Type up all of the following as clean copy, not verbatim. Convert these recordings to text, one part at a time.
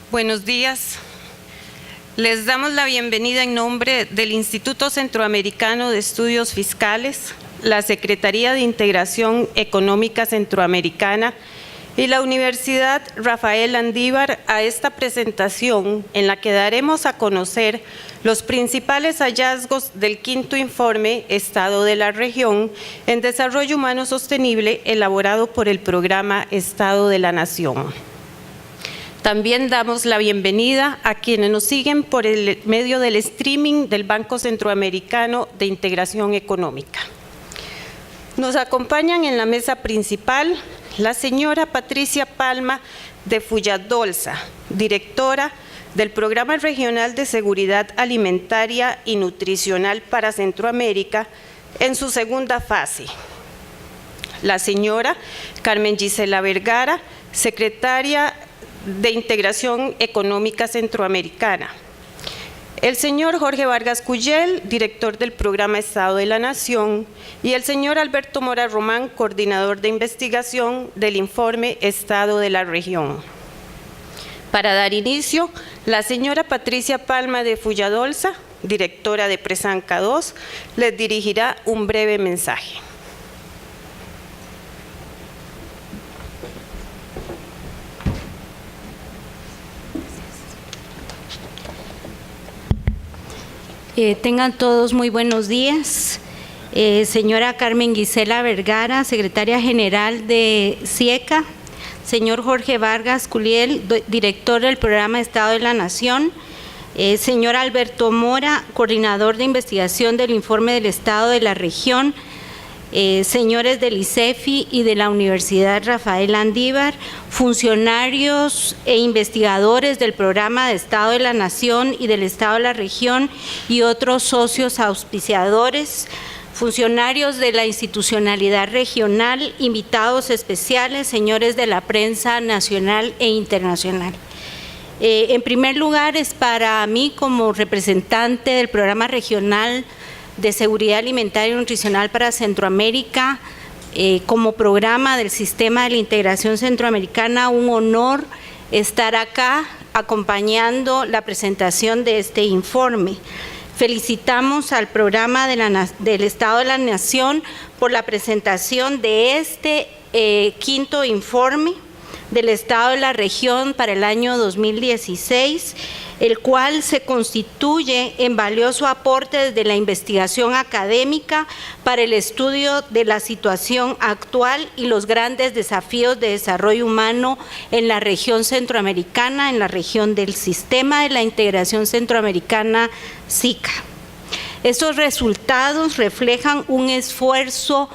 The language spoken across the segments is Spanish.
Buenos días. Les damos la bienvenida en nombre del Instituto Centroamericano de Estudios Fiscales, la Secretaría de Integración Económica Centroamericana y la Universidad Rafael Landívar a esta presentación en la que daremos a conocer los principales hallazgos del quinto informe Estado de la Región en Desarrollo Humano Sostenible elaborado por el Programa Estado de la Nación. También damos la bienvenida a quienes nos siguen por el medio del streaming del Banco Centroamericano de Integración Económica. Nos acompañan en la mesa principal la señora Patricia Palma de Fulladolza, directora del Programa Regional de Seguridad Alimentaria y Nutricional para Centroamérica en su segunda fase. La señora Carmen Gisela Vergara, secretaria de Integración Económica Centroamericana. El señor Jorge Vargas Cuyel, director del Programa Estado de la Nación, y el señor Alberto Mora Román, coordinador de investigación del informe Estado de la Región. Para dar inicio, la señora Patricia Palma de Fulladolza, directora de Presanca 2, les dirigirá un breve mensaje. Tengan todos muy buenos días. Señora Carmen Gisela Vergara, secretaria general de CIECA, señor Jorge Vargas Cuyel, director del Programa Estado de la Nación, señor Alberto Mora, coordinador de investigación del informe del Estado de la Región, señores del ICEFI y de la Universidad Rafael Landívar, funcionarios e investigadores del Programa de Estado de la Nación y del Estado de la Región y otros socios auspiciadores, funcionarios de la institucionalidad regional, invitados especiales, señores de la prensa nacional e internacional. En primer lugar, es para mí como representante del Programa Regional de Seguridad Alimentaria y Nutricional para Centroamérica, como programa del Sistema de la Integración Centroamericana, un honor estar acá acompañando la presentación de este informe. Felicitamos al Programa del Estado de la Nación por la presentación de este quinto informe del Estado de la Región para el año 2016, el cual se constituye en valioso aporte desde la investigación académica para el estudio de la situación actual y los grandes desafíos de desarrollo humano en la región centroamericana, en la región del Sistema de la Integración Centroamericana, SICA. Estos resultados reflejan un esfuerzo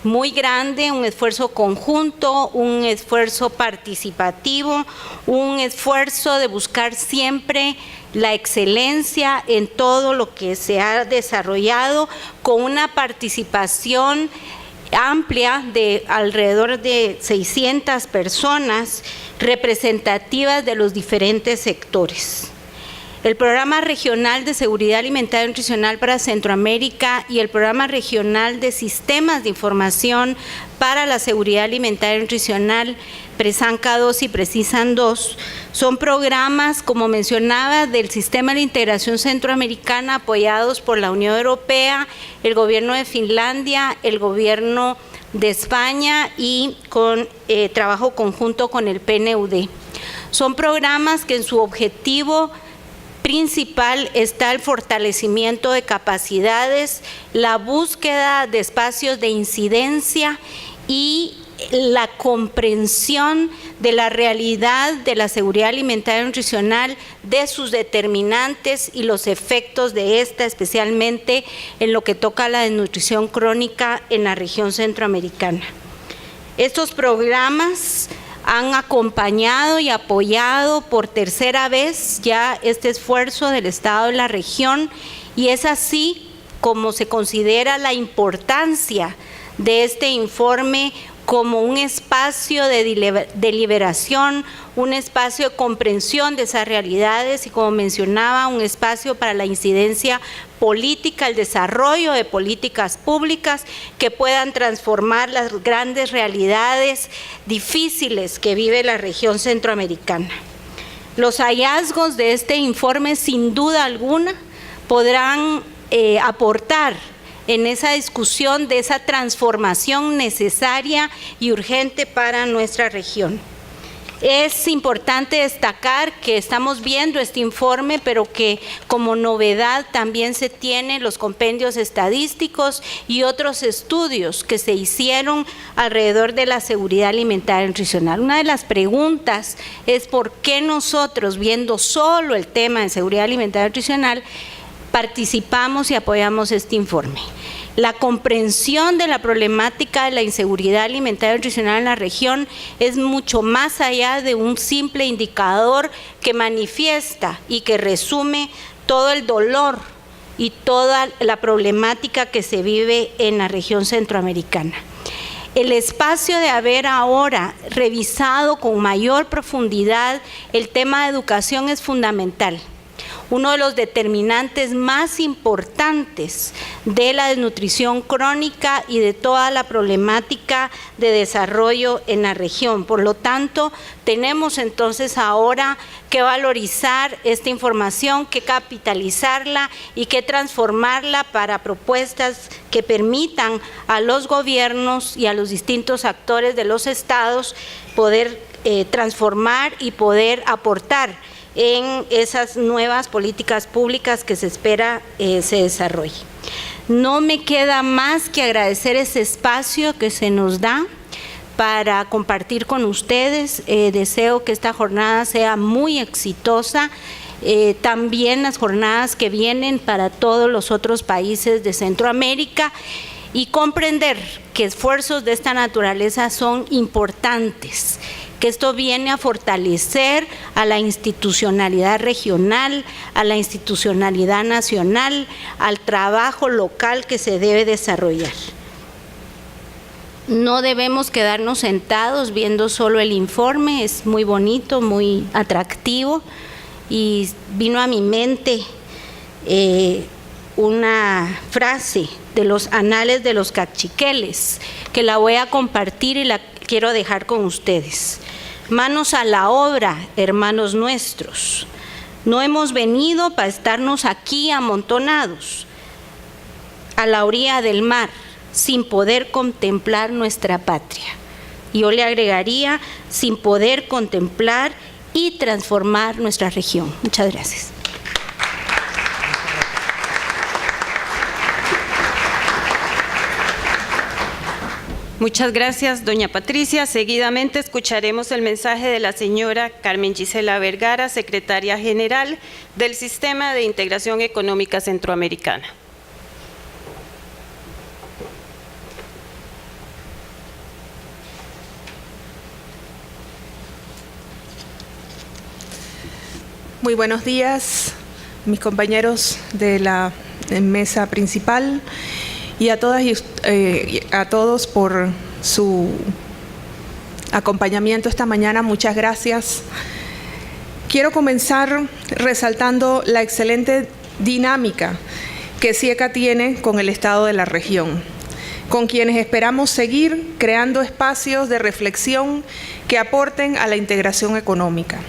muy grande, un esfuerzo conjunto, un esfuerzo participativo, un esfuerzo de buscar siempre la excelencia en todo lo que se ha desarrollado, con una participación amplia de alrededor de 600 personas representativas de los diferentes sectores. El Programa Regional de Seguridad Alimentaria y Nutricional para Centroamérica y el Programa Regional de Sistemas de Información para la Seguridad Alimentaria y Nutricional, Presanca 2 y Precisan 2, son programas, como mencionaba, del Sistema de Integración Centroamericana apoyados por la Unión Europea, el Gobierno de Finlandia, el Gobierno de España y con trabajo conjunto con el PNUD. Son programas que en su objetivo principal está el fortalecimiento de capacidades, la búsqueda de espacios de incidencia y la comprensión de la realidad de la seguridad alimentaria y nutricional, de sus determinantes y los efectos de esta, especialmente en lo que toca a la desnutrición crónica en la región centroamericana. Estos programas han acompañado y apoyado por tercera vez ya este esfuerzo del Estado de la región, y es así como se considera la importancia de este informe como un espacio de deliberación, un espacio de comprensión de esas realidades y, como mencionaba, un espacio para la incidencia política, el desarrollo de políticas públicas que puedan transformar las grandes realidades difíciles que vive la región centroamericana. Los hallazgos de este informe, sin duda alguna, podrán aportar en esa discusión de esa transformación necesaria y urgente para nuestra región. Es importante destacar que estamos viendo este informe, pero que como novedad también se tienen los compendios estadísticos y otros estudios que se hicieron alrededor de la seguridad alimentaria y nutricional. Una de las preguntas es por qué nosotros, viendo solo el tema de seguridad alimentaria y nutricional, participamos y apoyamos este informe. La comprensión de la problemática de la inseguridad alimentaria y nutricional en la región es mucho más allá de un simple indicador que manifiesta y que resume todo el dolor y toda la problemática que se vive en la región centroamericana. El espacio de haber ahora revisado con mayor profundidad el tema de educación es fundamental. Uno de los determinantes más importantes de la desnutrición crónica y de toda la problemática de desarrollo en la región. Por lo tanto, tenemos entonces ahora que valorizar esta información, que capitalizarla y que transformarla para propuestas que permitan a los gobiernos y a los distintos actores de los estados poder transformar y poder aportar en esas nuevas políticas públicas que se espera se desarrolle. No me queda más que agradecer ese espacio que se nos da para compartir con ustedes. Deseo que esta jornada sea muy exitosa, también las jornadas que vienen para todos los otros países de Centroamérica, y comprender que esfuerzos de esta naturaleza son importantes, que esto viene a fortalecer a la institucionalidad regional, a la institucionalidad nacional, al trabajo local que se debe desarrollar. No debemos quedarnos sentados viendo solo el informe, es muy bonito, muy atractivo, y vino a mi mente una frase de los anales de los cachiqueles, que la voy a compartir y la quiero dejar con ustedes. Manos a la obra, hermanos nuestros. No hemos venido para estarnos aquí amontonados a la orilla del mar, sin poder contemplar nuestra patria. Y yo le agregaría, sin poder contemplar y transformar nuestra región. Muchas gracias. Muchas gracias, doña Patricia. Seguidamente escucharemos el mensaje de la señora Carmen Gisela Vergara, secretaria general del Sistema de Integración Económica Centroamericana. Muy buenos días, mis compañeros de la mesa principal, y a todas y a todos por su acompañamiento esta mañana. Muchas gracias. Quiero comenzar resaltando la excelente dinámica que SIECA tiene con el Estado de la región, con quienes esperamos seguir creando espacios de reflexión que aporten a la integración económica.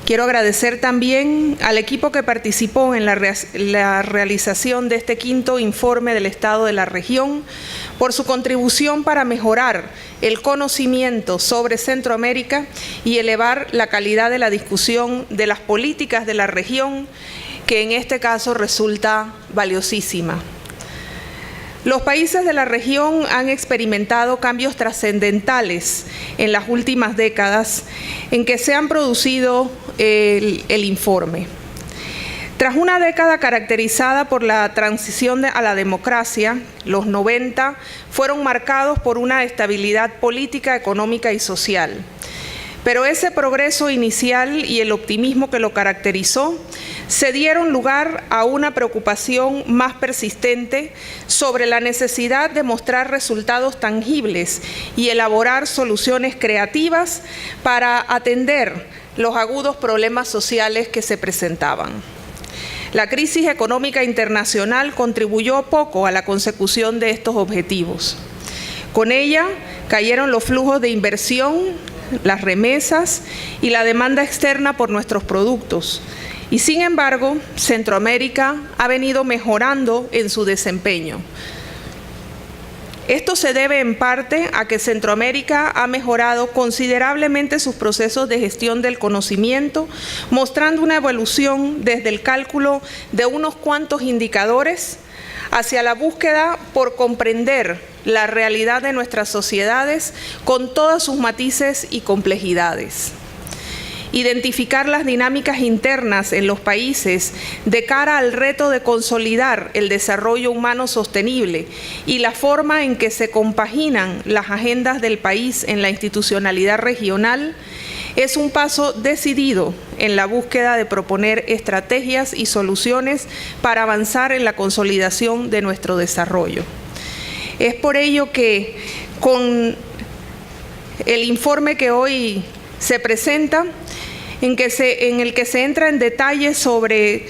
Quiero agradecer también al equipo que participó en la realización de este quinto informe del Estado de la región por su contribución para mejorar el conocimiento sobre Centroamérica y elevar la calidad de la discusión de las políticas de la región, que en este caso resulta valiosísima. Los países de la región han experimentado cambios trascendentales en las últimas décadas en que se han producido el informe. Tras una década caracterizada por la transición a la democracia, los 90 fueron marcados por una estabilidad política, económica y social. Pero ese progreso inicial y el optimismo que lo caracterizó se dieron lugar a una preocupación más persistente sobre la necesidad de mostrar resultados tangibles y elaborar soluciones creativas para atender los agudos problemas sociales que se presentaban. La crisis económica internacional contribuyó poco a la consecución de estos objetivos. Con ella cayeron los flujos de inversión las remesas y la demanda externa por nuestros productos. Y sin embargo, Centroamérica ha venido mejorando en su desempeño. Esto se debe en parte a que Centroamérica ha mejorado considerablemente sus procesos de gestión del conocimiento, mostrando una evolución desde el cálculo de unos cuantos indicadores hacia la búsqueda por comprender la realidad de nuestras sociedades con todos sus matices y complejidades. Identificar las dinámicas internas en los países de cara al reto de consolidar el desarrollo humano sostenible y la forma en que se compaginan las agendas del país en la institucionalidad regional es un paso decidido en la búsqueda de proponer estrategias y soluciones para avanzar en la consolidación de nuestro desarrollo. Es por ello que con el informe que hoy se presenta, en el que se entra en detalle sobre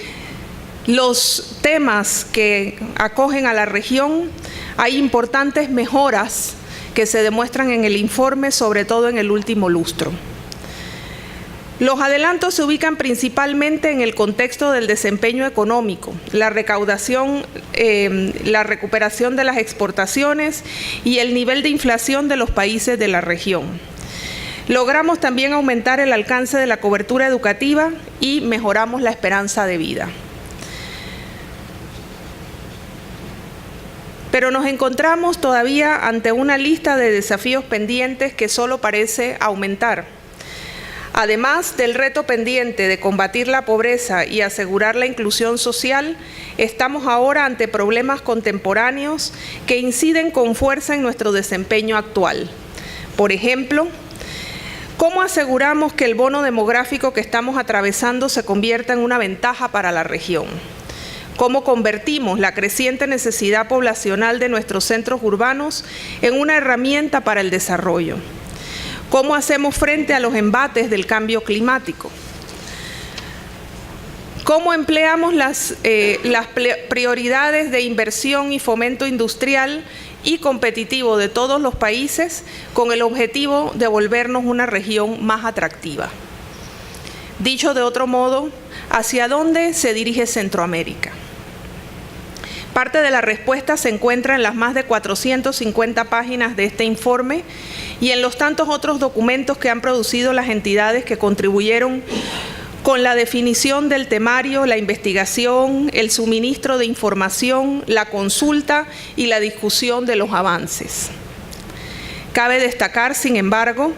los temas que acogen a la región, hay importantes mejoras que se demuestran en el informe, sobre todo en el último lustro. Los adelantos se ubican principalmente en el contexto del desempeño económico, la recaudación, la recuperación de las exportaciones y el nivel de inflación de los países de la región. Logramos también aumentar el alcance de la cobertura educativa y mejoramos la esperanza de vida. Pero nos encontramos todavía ante una lista de desafíos pendientes que solo parece aumentar. Además del reto pendiente de combatir la pobreza y asegurar la inclusión social, estamos ahora ante problemas contemporáneos que inciden con fuerza en nuestro desempeño actual. Por ejemplo, ¿cómo aseguramos que el bono demográfico que estamos atravesando se convierta en una ventaja para la región? ¿Cómo convertimos la creciente necesidad poblacional de nuestros centros urbanos en una herramienta para el desarrollo? ¿Cómo hacemos frente a los embates del cambio climático? ¿Cómo empleamos las prioridades de inversión y fomento industrial y competitivo de todos los países con el objetivo de volvernos una región más atractiva? Dicho de otro modo, ¿hacia dónde se dirige Centroamérica? Parte de la respuesta se encuentra en las más de 450 páginas de este informe y en los tantos otros documentos que han producido las entidades que contribuyeron con la definición del temario, la investigación, el suministro de información, la consulta y la discusión de los avances. Cabe destacar, sin embargo,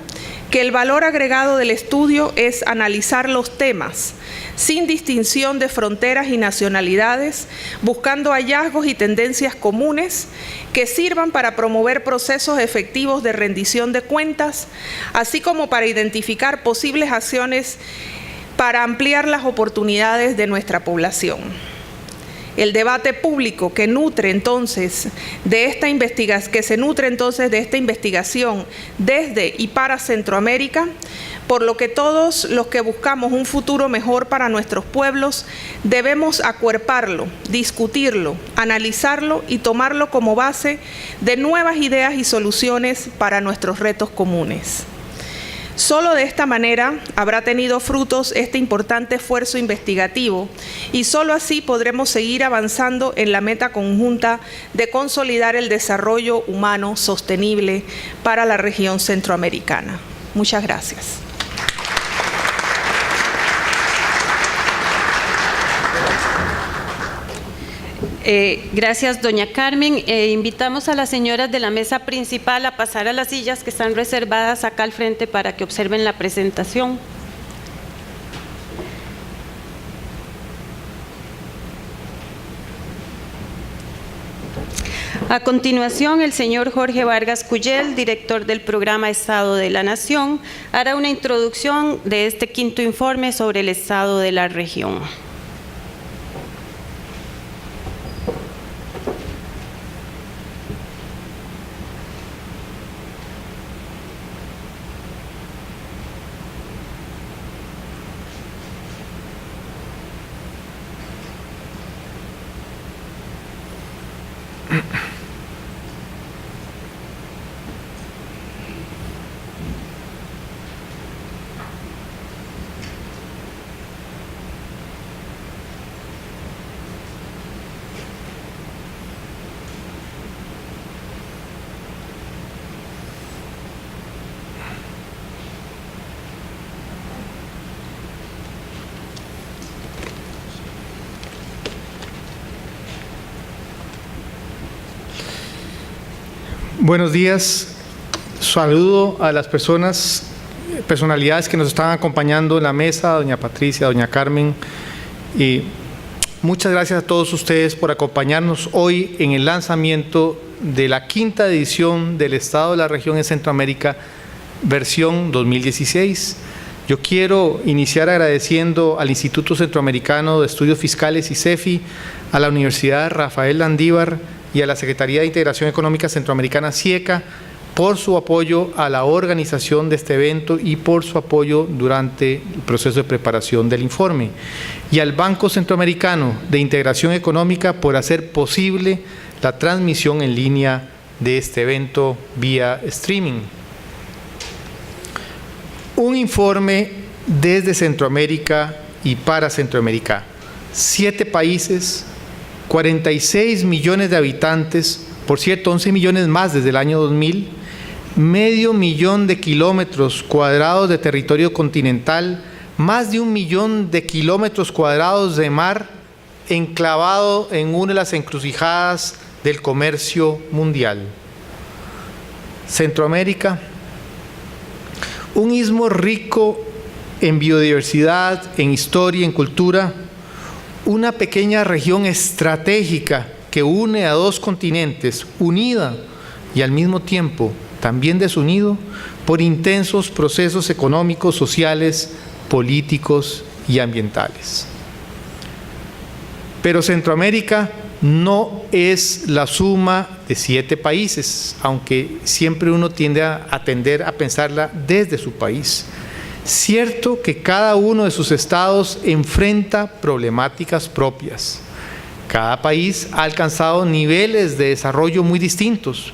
que el valor agregado del estudio es analizar los temas sin distinción de fronteras y nacionalidades, buscando hallazgos y tendencias comunes que sirvan para promover procesos efectivos de rendición de cuentas, así como para identificar posibles acciones para ampliar las oportunidades de nuestra población. El debate público que nutre entonces de esta investigación desde y para Centroamérica, por lo que todos los que buscamos un futuro mejor para nuestros pueblos debemos acuerparlo, discutirlo, analizarlo y tomarlo como base de nuevas ideas y soluciones para nuestros retos comunes. Solo de esta manera habrá tenido frutos este importante esfuerzo investigativo y solo así podremos seguir avanzando en la meta conjunta de consolidar el desarrollo humano sostenible para la región centroamericana. Muchas gracias. Gracias, doña Carmen. Invitamos a las señoras de la mesa principal a pasar a las sillas que están reservadas acá al frente para que observen la presentación. A continuación, el señor Jorge Vargas Cuyel, director del programa Estado de la Nación, hará una introducción de este quinto informe sobre el estado de la región. Buenos días. Saludo a las personalidades que nos están acompañando en la mesa, doña Patricia, doña Carmen. Y muchas gracias a todos ustedes por acompañarnos hoy en el lanzamiento de la 5ª edición del Estado de la Región en Centroamérica, versión 2016. Yo quiero iniciar agradeciendo al Instituto Centroamericano de Estudios Fiscales, ICEFI, a la Universidad Rafael Landívar y a la Secretaría de Integración Económica Centroamericana, CIECA, por su apoyo a la organización de este evento y por su apoyo durante el proceso de preparación del informe. Y al Banco Centroamericano de Integración Económica por hacer posible la transmisión en línea de este evento vía streaming. Un informe desde Centroamérica y para Centroamérica. 7 países, 46 millones de habitantes, por cierto, 11 millones más desde el año 2000, medio millón de kilómetros cuadrados de territorio continental, más de 1 millón de kilómetros cuadrados de mar, enclavado en una de las encrucijadas del comercio mundial. Centroamérica, un istmo rico en biodiversidad, en historia, en cultura, una pequeña región estratégica que une a 2 continentes, unida y al mismo tiempo también desunido por intensos procesos económicos, sociales, políticos y ambientales. Pero Centroamérica no es la suma de 7 países, aunque siempre uno tiende a tender a pensarla desde su país. Cierto que cada uno de sus estados enfrenta problemáticas propias. Cada país ha alcanzado niveles de desarrollo muy distintos,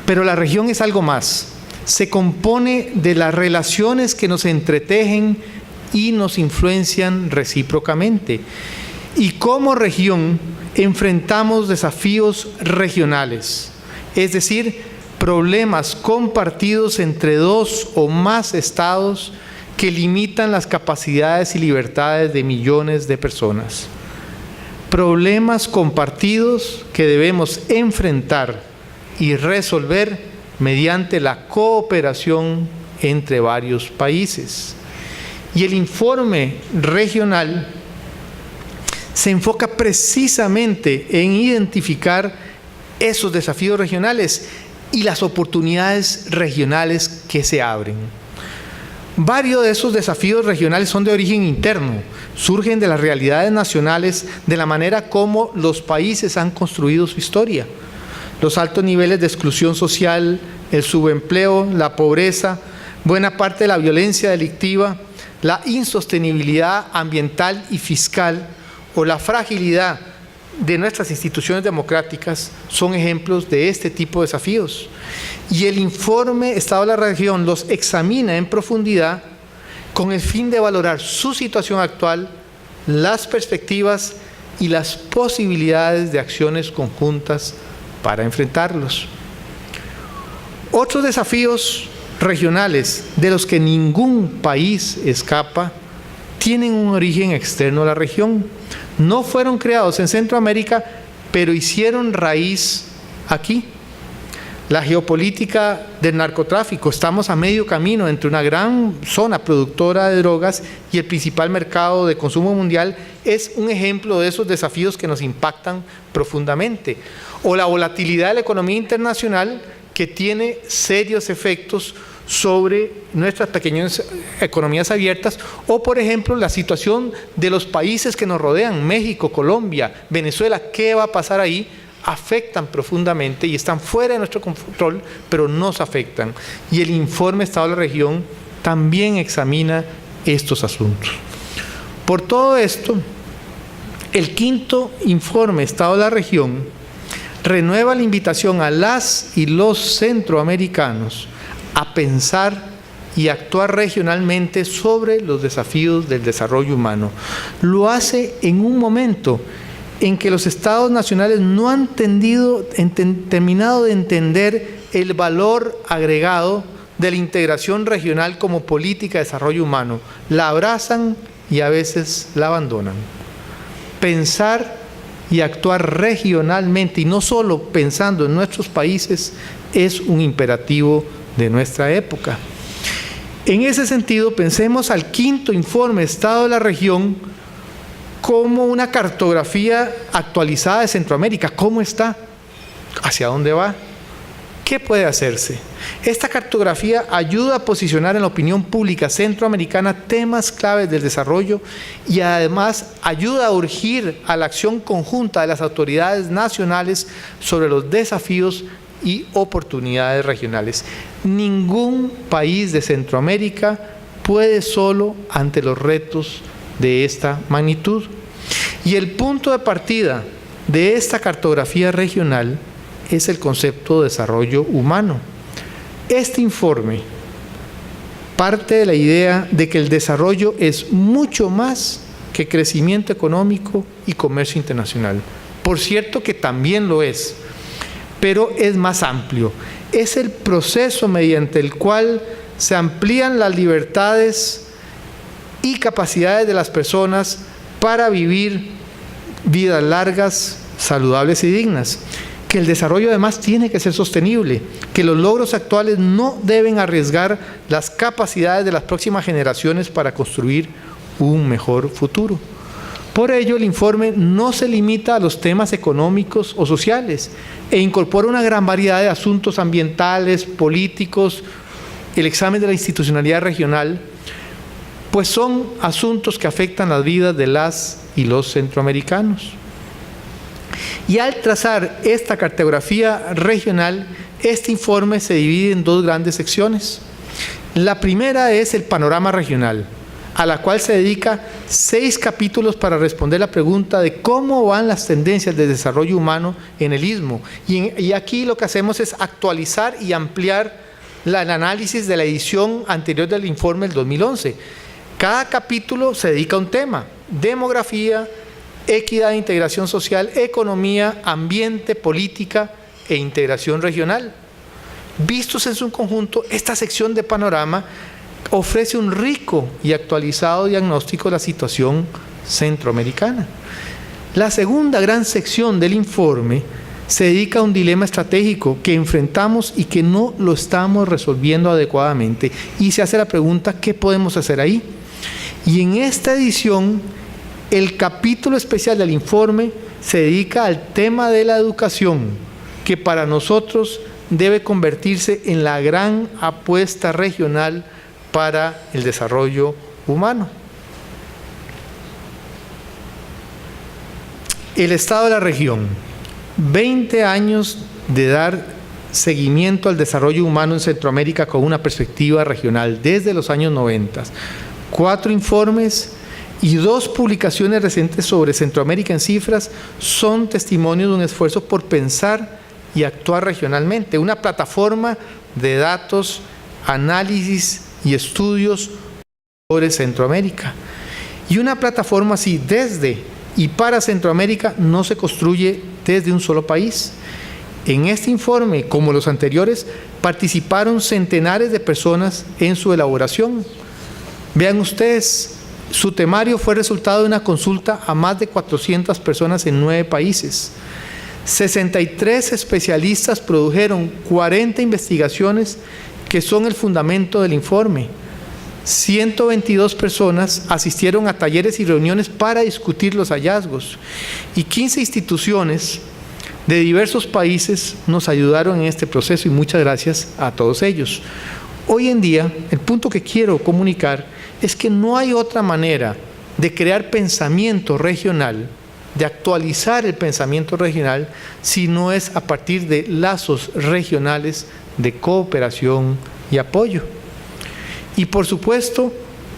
pero la región es algo más. Se compone de las relaciones que nos entretejen y nos influencian recíprocamente. Y como región enfrentamos desafíos regionales, es decir, problemas compartidos entre 2 o más estados que limitan las capacidades y libertades de millones de personas. Problemas compartidos que debemos enfrentar y resolver mediante la cooperación entre varios países. Y el informe regional se enfoca precisamente en identificar esos desafíos regionales y las oportunidades regionales que se abren. Varios de esos desafíos regionales son de origen interno, surgen de las realidades nacionales, de la manera como los países han construido su historia. Los altos niveles de exclusión social, el subempleo, la pobreza, buena parte de la violencia delictiva, la insostenibilidad ambiental y fiscal o la fragilidad de nuestras instituciones democráticas son ejemplos de este tipo de desafíos. Y el informe Estado de la Región los examina en profundidad con el fin de valorar su situación actual, las perspectivas y las posibilidades de acciones conjuntas para enfrentarlos. Otros desafíos regionales de los que ningún país escapa tienen un origen externo a la región. No fueron creados en Centroamérica, pero hicieron raíz aquí. La geopolítica del narcotráfico. Estamos a medio camino entre una gran zona productora de drogas y el principal mercado de consumo mundial. Es un ejemplo de esos desafíos que nos impactan profundamente. O la volatilidad de la economía internacional, que tiene serios efectos sobre nuestras pequeñas economías abiertas, o por ejemplo la situación de los países que nos rodean, México, Colombia, Venezuela. ¿Qué va a pasar ahí? Afectan profundamente y están fuera de nuestro control, pero nos afectan. Y el informe Estado de la Región también examina estos asuntos. Por todo esto, el 5º informe Estado de la Región renueva la invitación a las y los centroamericanos a pensar y actuar regionalmente sobre los desafíos del desarrollo humano. Lo hace en un momento en que los estados nacionales no han terminado de entender el valor agregado de la integración regional como política de desarrollo humano. La abrazan y a veces la abandonan. Pensar y actuar regionalmente, y no solo pensando en nuestros países, es un imperativo de nuestra época. En ese sentido, pensemos al quinto informe Estado de la Región como una cartografía actualizada de Centroamérica. ¿Cómo está? ¿Hacia dónde va? ¿Qué puede hacerse? Esta cartografía ayuda a posicionar en la opinión pública centroamericana temas claves del desarrollo y además ayuda a urgir a la acción conjunta de las autoridades nacionales sobre los desafíos y oportunidades regionales. Ningún país de Centroamérica puede solo ante los retos de esta magnitud. Y el punto de partida de esta cartografía regional es el concepto de desarrollo humano. Este informe parte de la idea de que el desarrollo es mucho más que crecimiento económico y comercio internacional. Por cierto que también lo es, pero es más amplio. Es el proceso mediante el cual se amplían las libertades y capacidades de las personas para vivir vidas largas, saludables y dignas. Que el desarrollo además tiene que ser sostenible, que los logros actuales no deben arriesgar las capacidades de las próximas generaciones para construir un mejor futuro. Por ello, el informe no se limita a los temas económicos o sociales e incorpora una gran variedad de asuntos ambientales, políticos, el examen de la institucionalidad regional, pues son asuntos que afectan las vidas de las y los centroamericanos. Y al trazar esta cartografía regional, este informe se divide en dos grandes secciones. La primera es el panorama regional, a la cual se dedica 6 capítulos para responder la pregunta de cómo van las tendencias de desarrollo humano en el Istmo. Y aquí lo que hacemos es actualizar y ampliar el análisis de la edición anterior del informe del 2011. Cada capítulo se dedica a un tema: demografía, equidad e integración social, economía, ambiente, política e integración regional. Vistos en su conjunto, esta sección de panorama ofrece un rico y actualizado diagnóstico de la situación centroamericana. La segunda gran sección del informe se dedica a un dilema estratégico que enfrentamos y que no lo estamos resolviendo adecuadamente. Y se hace la pregunta, ¿qué podemos hacer ahí? Y en esta edición, el capítulo especial del informe se dedica al tema de la educación, que para nosotros debe convertirse en la gran apuesta regional para el desarrollo humano. El Estado de la región, 20 años de dar seguimiento al desarrollo humano en Centroamérica con una perspectiva regional desde los años 90, 4 informes y 2 publicaciones recientes sobre Centroamérica en cifras son testimonio de un esfuerzo por pensar y actuar regionalmente, una plataforma de datos, análisis y estudios sobre Centroamérica. Y una plataforma así desde y para Centroamérica no se construye desde un solo país. En este informe, como los anteriores, participaron centenares de personas en su elaboración. Vean ustedes, su temario fue resultado de una consulta a más de 400 personas en 9 países. 63 especialistas produjeron 40 investigaciones que son el fundamento del informe. 122 personas asistieron a talleres y reuniones para discutir los hallazgos y 15 instituciones de diversos países nos ayudaron en este proceso y muchas gracias a todos ellos. Hoy en día, el punto que quiero comunicar es que no hay otra manera de crear pensamiento regional, de actualizar el pensamiento regional, si no es a partir de lazos regionales de cooperación y apoyo. Y por supuesto,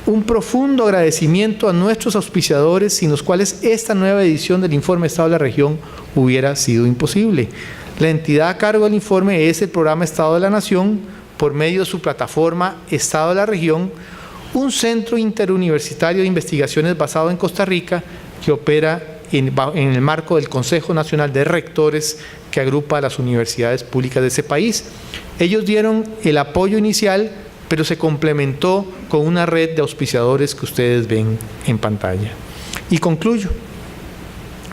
un profundo agradecimiento a nuestros auspiciadores, sin los cuales esta nueva edición del Informe Estado de la Región hubiera sido imposible. La entidad a cargo del informe es el Programa Estado de la Nación, por medio de su plataforma Estado de la Región, un centro interuniversitario de investigaciones basado en Costa Rica que opera en el marco del Consejo Nacional de Rectores que agrupa a las universidades públicas de ese país. Ellos dieron el apoyo inicial, pero se complementó con una red de auspiciadores que ustedes ven en pantalla. Y concluyo.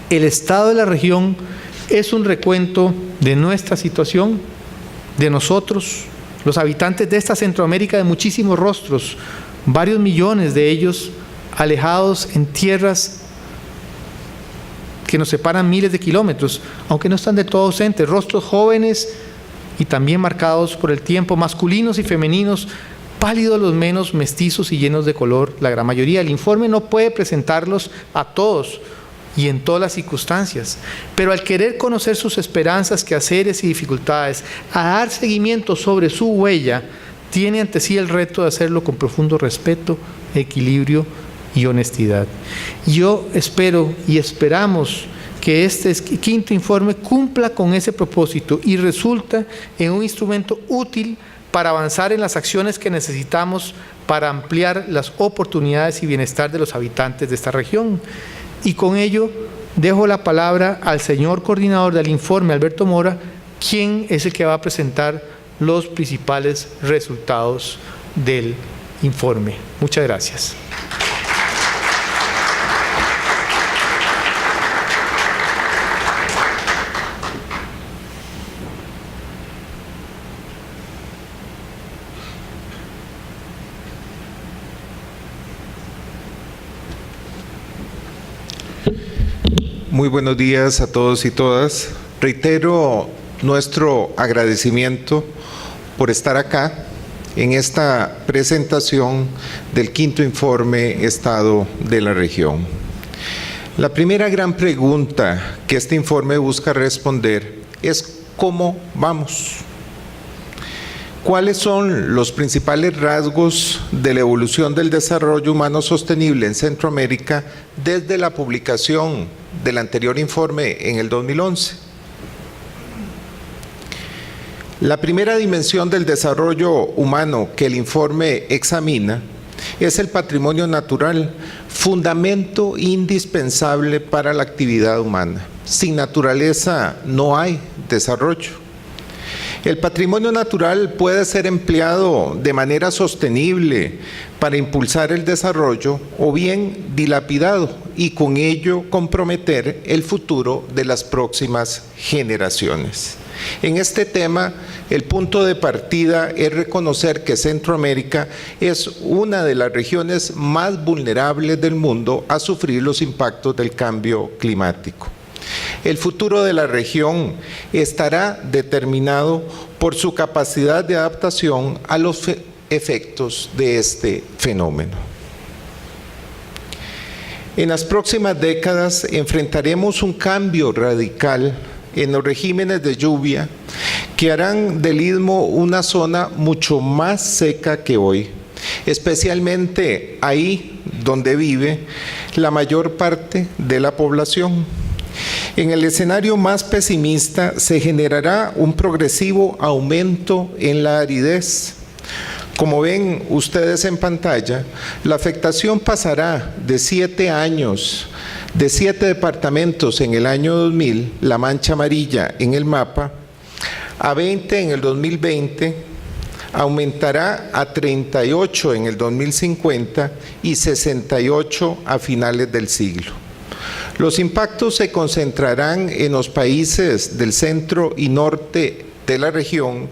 El Estado de la Región es un recuento de nuestra situación, de nosotros, los habitantes de esta Centroamérica de muchísimos rostros, varios millones de ellos alejados en tierras que nos separan miles de kilómetros, aunque no están de todo ausentes, rostros jóvenes y también marcados por el tiempo, masculinos y femeninos, pálidos los menos, mestizos y llenos de color, la gran mayoría. El informe no puede presentarlos a todos y en todas las circunstancias, pero al querer conocer sus esperanzas, quehaceres y dificultades, a dar seguimiento sobre su huella, tiene ante sí el reto de hacerlo con profundo respeto, equilibrio y honestidad. Yo espero y esperamos que este quinto informe cumpla con ese propósito y resulta en un instrumento útil para avanzar en las acciones que necesitamos para ampliar las oportunidades y bienestar de los habitantes de esta región. Y con ello dejo la palabra al señor coordinador del informe, Alberto Mora, quien es el que va a presentar los principales resultados del informe. Muchas gracias. Muy buenos días a todos y todas. Reitero nuestro agradecimiento por estar acá en esta presentación del quinto informe Estado de la región. La primera gran pregunta que este informe busca responder es ¿cómo vamos? ¿Cuáles son los principales rasgos de la evolución del desarrollo humano sostenible en Centroamérica desde la publicación del anterior informe en el 2011? La primera dimensión del desarrollo humano que el informe examina es el patrimonio natural, fundamento indispensable para la actividad humana. Sin naturaleza no hay desarrollo. El patrimonio natural puede ser empleado de manera sostenible para impulsar el desarrollo o bien dilapidado y con ello comprometer el futuro de las próximas generaciones. En este tema, el punto de partida es reconocer que Centroamérica es una de las regiones más vulnerables del mundo a sufrir los impactos del cambio climático. El futuro de la región estará determinado por su capacidad de adaptación a los efectos de este fenómeno. En las próximas décadas enfrentaremos un cambio radical en los regímenes de lluvia que harán del Istmo una zona mucho más seca que hoy, especialmente ahí donde vive la mayor parte de la población. En el escenario más pesimista se generará un progresivo aumento en la aridez. Como ven ustedes en pantalla, la afectación pasará de 7 años, de 7 departamentos en el año 2000, la mancha amarilla en el mapa, a 20 en el 2020, aumentará a 38 en el 2050 y 68 a finales del siglo. Los impactos se concentrarán en los países del centro y norte de la región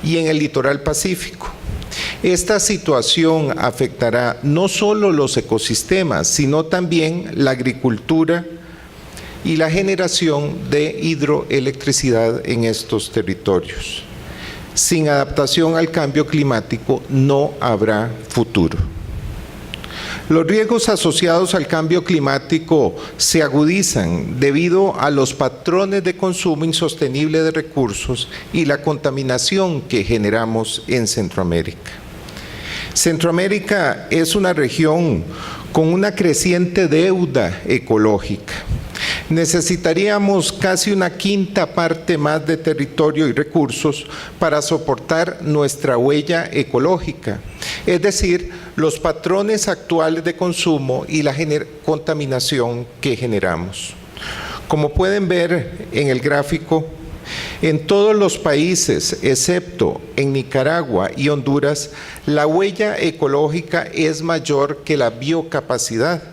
y en el litoral pacífico. Esta situación afectará no solo los ecosistemas, sino también la agricultura y la generación de hidroelectricidad en estos territorios. Sin adaptación al cambio climático no habrá futuro. Los riesgos asociados al cambio climático se agudizan debido a los patrones de consumo insostenible de recursos y la contaminación que generamos en Centroamérica. Centroamérica es una región con una creciente deuda ecológica. Necesitaríamos casi una quinta parte más de territorio y recursos para soportar nuestra huella ecológica, es decir, los patrones actuales de consumo y la contaminación que generamos. Como pueden ver en el gráfico, en todos los países, excepto en Nicaragua y Honduras, la huella ecológica es mayor que la biocapacidad,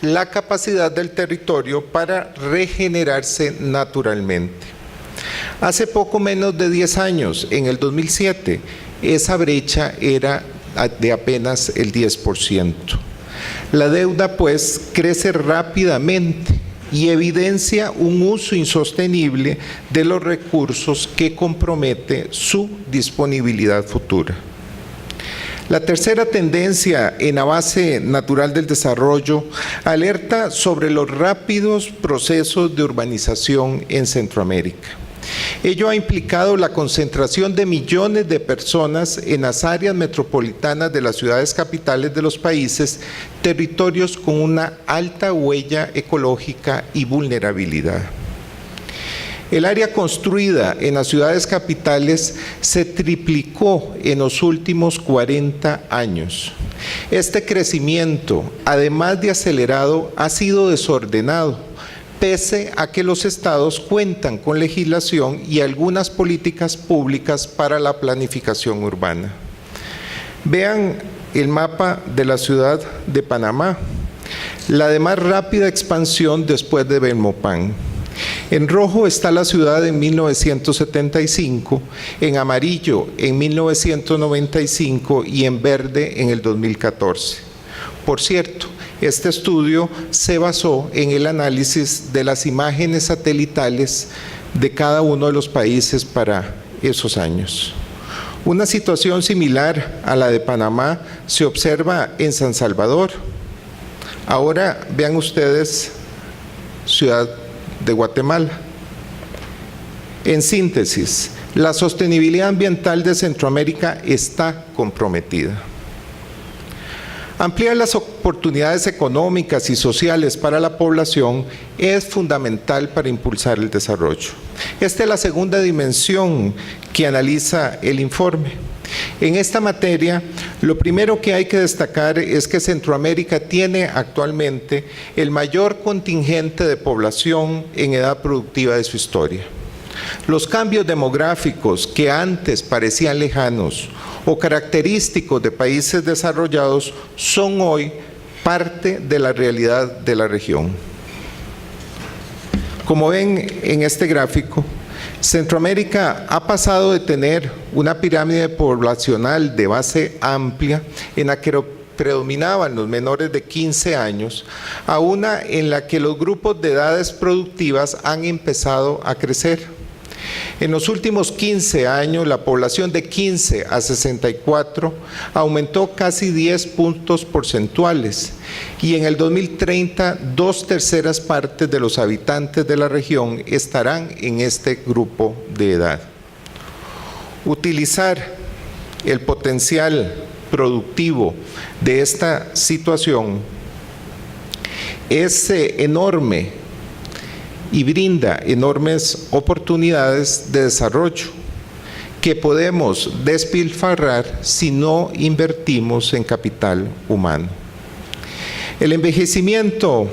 la capacidad del territorio para regenerarse naturalmente. Hace poco menos de 10 años, en el 2007, esa brecha era de apenas el 10%. La deuda, pues, crece rápidamente y evidencia un uso insostenible de los recursos que compromete su disponibilidad futura. La tercera tendencia en la base natural del desarrollo alerta sobre los rápidos procesos de urbanización en Centroamérica. Ello ha implicado la concentración de millones de personas en las áreas metropolitanas de las ciudades capitales de los países, territorios con una alta huella ecológica y vulnerabilidad. El área construida en las ciudades capitales se triplicó en los últimos 40 años. Este crecimiento, además de acelerado, ha sido desordenado, pese a que los estados cuentan con legislación y algunas políticas públicas para la planificación urbana. Vean el mapa de la ciudad de Panamá, la de más rápida expansión después de Belmopán. En rojo está la ciudad en 1975, en amarillo en 1995 y en verde en el 2014. Por cierto, este estudio se basó en el análisis de las imágenes satelitales de cada uno de los países para esos años. Una situación similar a la de Panamá se observa en San Salvador. Ahora vean ustedes Ciudad de Guatemala. En síntesis, la sostenibilidad ambiental de Centroamérica está comprometida. Ampliar las oportunidades económicas y sociales para la población es fundamental para impulsar el desarrollo. Esta es la segunda dimensión que analiza el informe. En esta materia, lo primero que hay que destacar es que Centroamérica tiene actualmente el mayor contingente de población en edad productiva de su historia. Los cambios demográficos que antes parecían lejanos o característicos de países desarrollados son hoy parte de la realidad de la región. Como ven en este gráfico, Centroamérica ha pasado de tener una pirámide poblacional de base amplia en la que predominaban los menores de 15 años a una en la que los grupos de edades productivas han empezado a crecer. En los últimos 15 años, la población de 15 a 64 aumentó casi 10 puntos porcentuales y en el 2030, 2/3 partes de los habitantes de la región estarán en este grupo de edad. Utilizar el potencial productivo de esta situación es enorme y brinda enormes oportunidades de desarrollo que podemos despilfarrar si no invertimos en capital humano. El envejecimiento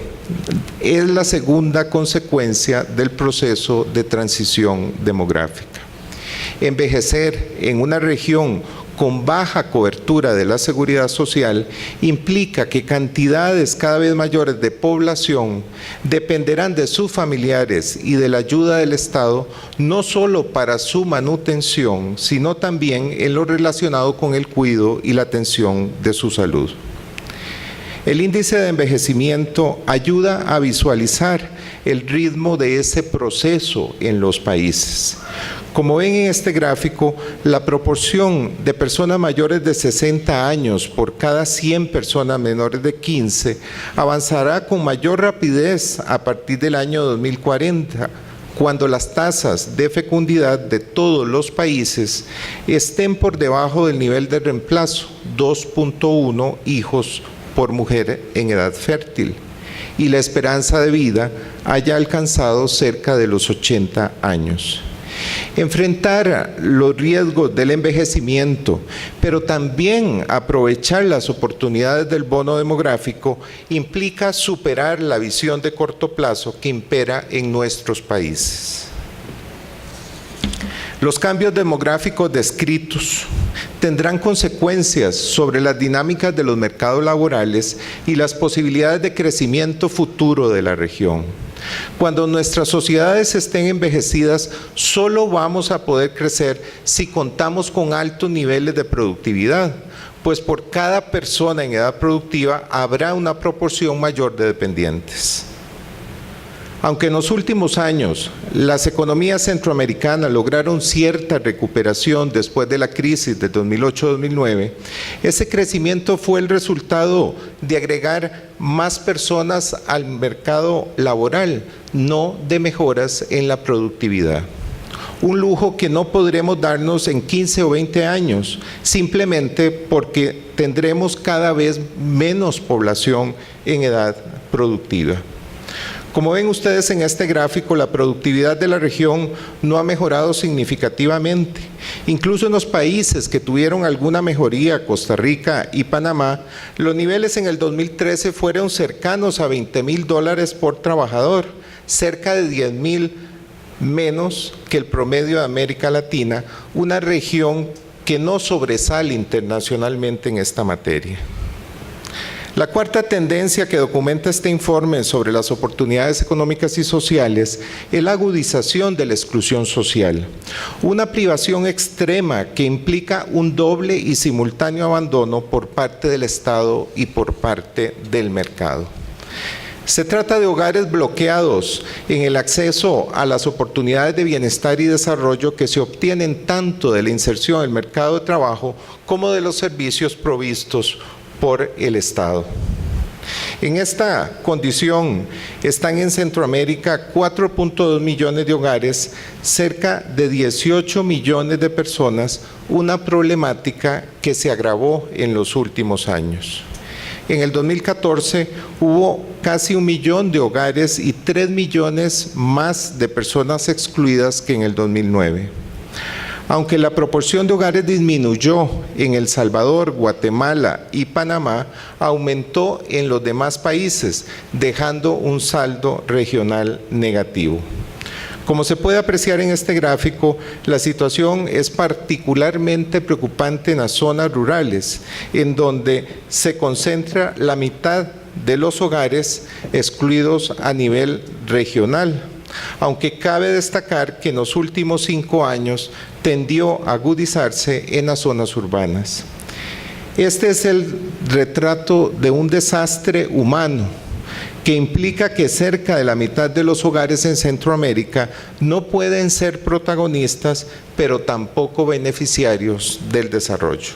es la segunda consecuencia del proceso de transición demográfica. Envejecer en una región con baja cobertura de la seguridad social implica que cantidades cada vez mayores de población dependerán de sus familiares y de la ayuda del Estado, no solo para su manutención, sino también en lo relacionado con el cuidado y la atención de su salud. El índice de envejecimiento ayuda a visualizar el ritmo de ese proceso en los países. Como ven en este gráfico, la proporción de personas mayores de 60 años por cada 100 personas menores de 15 avanzará con mayor rapidez a partir del año 2040, cuando las tasas de fecundidad de todos los países estén por debajo del nivel de reemplazo, 2.1 hijos por mujer en edad fértil, y la esperanza de vida haya alcanzado cerca de los 80 años. Enfrentar los riesgos del envejecimiento, pero también aprovechar las oportunidades del bono demográfico, implica superar la visión de corto plazo que impera en nuestros países. Los cambios demográficos descritos tendrán consecuencias sobre las dinámicas de los mercados laborales y las posibilidades de crecimiento futuro de la región. Cuando nuestras sociedades estén envejecidas, solo vamos a poder crecer si contamos con altos niveles de productividad, pues por cada persona en edad productiva habrá una proporción mayor de dependientes. Aunque en los últimos años las economías centroamericanas lograron cierta recuperación después de la crisis de 2008-2009, ese crecimiento fue el resultado de agregar más personas al mercado laboral, no de mejoras en la productividad. Un lujo que no podremos darnos en 15 o 20 años, simplemente porque tendremos cada vez menos población en edad productiva. Como ven ustedes en este gráfico, la productividad de la región no ha mejorado significativamente. Incluso en los países que tuvieron alguna mejoría, Costa Rica y Panamá, los niveles en el 2013 fueron cercanos a $20,000 por trabajador, cerca de 10,000 menos que el promedio de América Latina, una región que no sobresale internacionalmente en esta materia. La cuarta tendencia que documenta este informe sobre las oportunidades económicas y sociales es la agudización de la exclusión social, una privación extrema que implica un doble y simultáneo abandono por parte del Estado y por parte del mercado. Se trata de hogares bloqueados en el acceso a las oportunidades de bienestar y desarrollo que se obtienen tanto de la inserción en el mercado de trabajo como de los servicios provistos por el Estado. En esta condición están en Centroamérica 4.2 millones de hogares, cerca de 18 millones de personas, una problemática que se agravó en los últimos años. En el 2014 hubo casi 1 millón de hogares y 3 millones más de personas excluidas que en el 2009. Aunque la proporción de hogares disminuyó en El Salvador, Guatemala y Panamá, aumentó en los demás países, dejando un saldo regional negativo. Como se puede apreciar en este gráfico, la situación es particularmente preocupante en las zonas rurales, en donde se concentra la mitad de los hogares excluidos a nivel regional. Aunque cabe destacar que en los últimos 5 años tendió a agudizarse en las zonas urbanas. Este es el retrato de un desastre humano que implica que cerca de la mitad de los hogares en Centroamérica no pueden ser protagonistas, pero tampoco beneficiarios del desarrollo.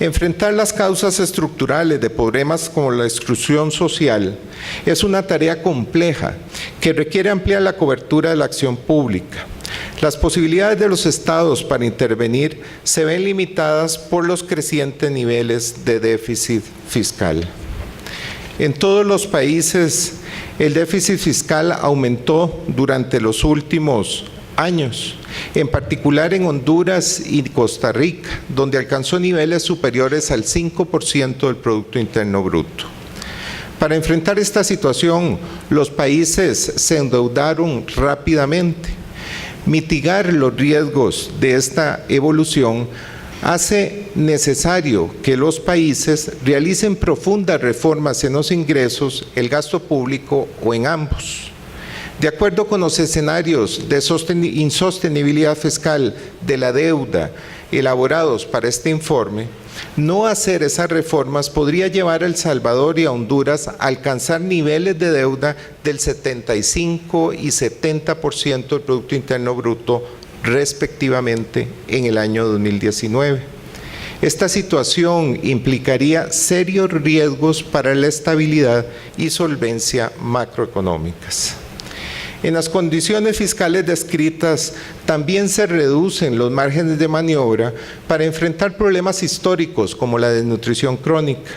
Enfrentar las causas estructurales de problemas como la exclusión social es una tarea compleja que requiere ampliar la cobertura de la acción pública. Las posibilidades de los estados para intervenir se ven limitadas por los crecientes niveles de déficit fiscal. En todos los países, el déficit fiscal aumentó durante los últimos años, en particular en Honduras y Costa Rica, donde alcanzó niveles superiores al 5% del Producto Interno Bruto. Para enfrentar esta situación, los países se endeudaron rápidamente. Mitigar los riesgos de esta evolución hace necesario que los países realicen profundas reformas en los ingresos, el gasto público o en ambos. De acuerdo con los escenarios de insostenibilidad fiscal de la deuda elaborados para este informe, no hacer esas reformas podría llevar a El Salvador y a Honduras a alcanzar niveles de deuda del 75 y 70% del Producto Interno Bruto respectivamente en el año 2019. Esta situación implicaría serios riesgos para la estabilidad y solvencia macroeconómicas. En las condiciones fiscales descritas también se reducen los márgenes de maniobra para enfrentar problemas históricos como la desnutrición crónica.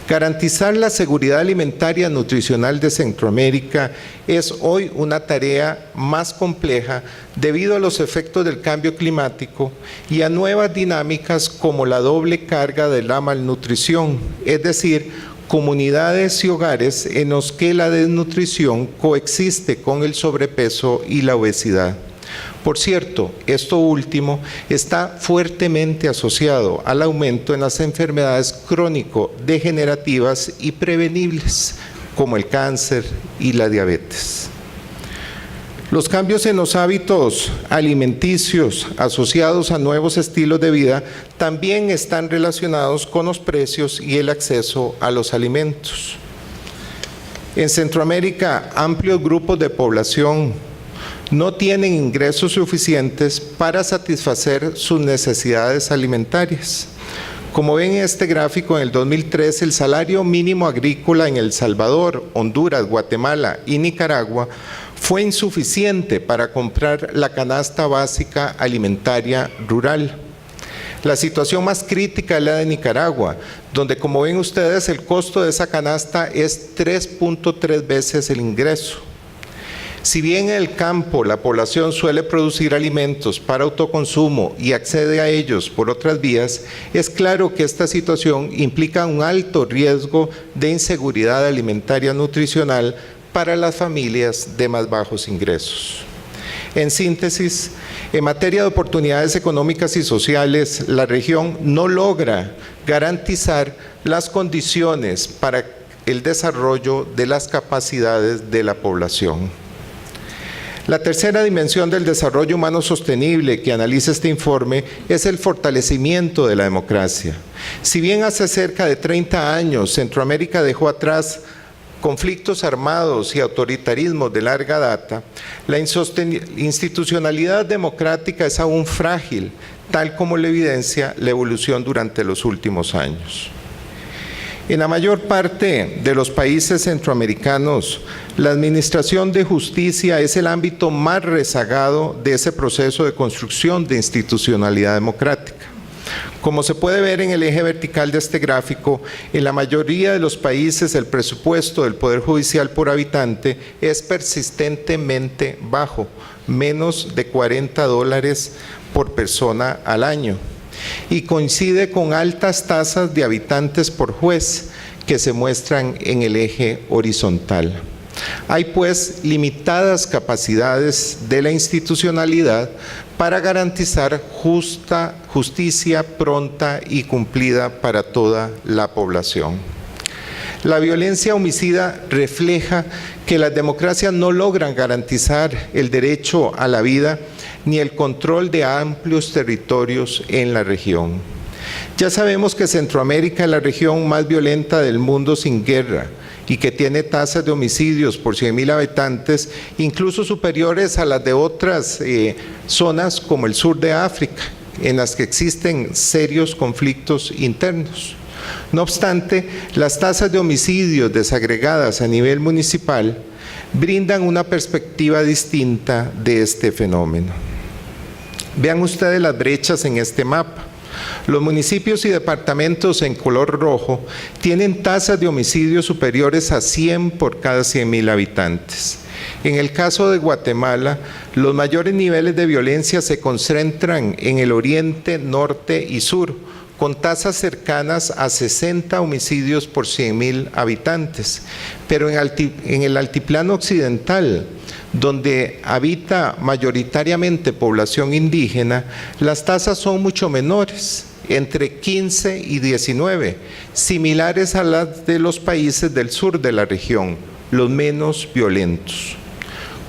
Garantizar la seguridad alimentaria nutricional de Centroamérica es hoy una tarea más compleja debido a los efectos del cambio climático y a nuevas dinámicas como la doble carga de la malnutrición, es decir, comunidades y hogares en los que la desnutrición coexiste con el sobrepeso y la obesidad. Por cierto, esto último está fuertemente asociado al aumento en las enfermedades crónico-degenerativas y prevenibles, como el cáncer y la diabetes. Los cambios en los hábitos alimenticios asociados a nuevos estilos de vida también están relacionados con los precios y el acceso a los alimentos. En Centroamérica, amplios grupos de población no tienen ingresos suficientes para satisfacer sus necesidades alimentarias. Como ven en este gráfico, en el 2003 el salario mínimo agrícola en El Salvador, Honduras, Guatemala y Nicaragua fue insuficiente para comprar la canasta básica alimentaria rural. La situación más crítica es la de Nicaragua, donde, como ven ustedes, el costo de esa canasta es 3.3 veces el ingreso. Si bien en el campo la población suele producir alimentos para autoconsumo y accede a ellos por otras vías, es claro que esta situación implica un alto riesgo de inseguridad alimentaria nutricional para las familias de más bajos ingresos. En síntesis, en materia de oportunidades económicas y sociales, la región no logra garantizar las condiciones para el desarrollo de las capacidades de la población. La tercera dimensión del desarrollo humano sostenible que analiza este informe es el fortalecimiento de la democracia. Si bien hace cerca de 30 años Centroamérica dejó atrás conflictos armados y autoritarismos de larga data, la institucionalidad democrática es aún frágil, tal como lo evidencia la evolución durante los últimos años. En la mayor parte de los países centroamericanos, la administración de justicia es el ámbito más rezagado de ese proceso de construcción de institucionalidad democrática. Como se puede ver en el eje vertical de este gráfico, en la mayoría de los países el presupuesto del Poder Judicial por habitante es persistentemente bajo, menos de $40 por persona al año, y coincide con altas tasas de habitantes por juez que se muestran en el eje horizontal. Hay pues limitadas capacidades de la institucionalidad para garantizar justicia pronta y cumplida para toda la población. La violencia homicida refleja que las democracias no logran garantizar el derecho a la vida ni el control de amplios territorios en la región. Ya sabemos que Centroamérica es la región más violenta del mundo sin guerra y que tiene tasas de homicidios por 100.000 habitantes incluso superiores a las de otras zonas como el sur de África, en las que existen serios conflictos internos. No obstante, las tasas de homicidios desagregadas a nivel municipal brindan una perspectiva distinta de este fenómeno. Vean ustedes las brechas en este mapa. Los municipios y departamentos en color rojo tienen tasas de homicidios superiores a 100 por cada 100.000 habitantes. En el caso de Guatemala, los mayores niveles de violencia se concentran en el oriente, norte y sur, con tasas cercanas a 60 homicidios por 100.000 habitantes. Pero en el altiplano occidental, donde habita mayoritariamente población indígena, las tasas son mucho menores, entre 15 y 19, similares a las de los países del sur de la región, los menos violentos.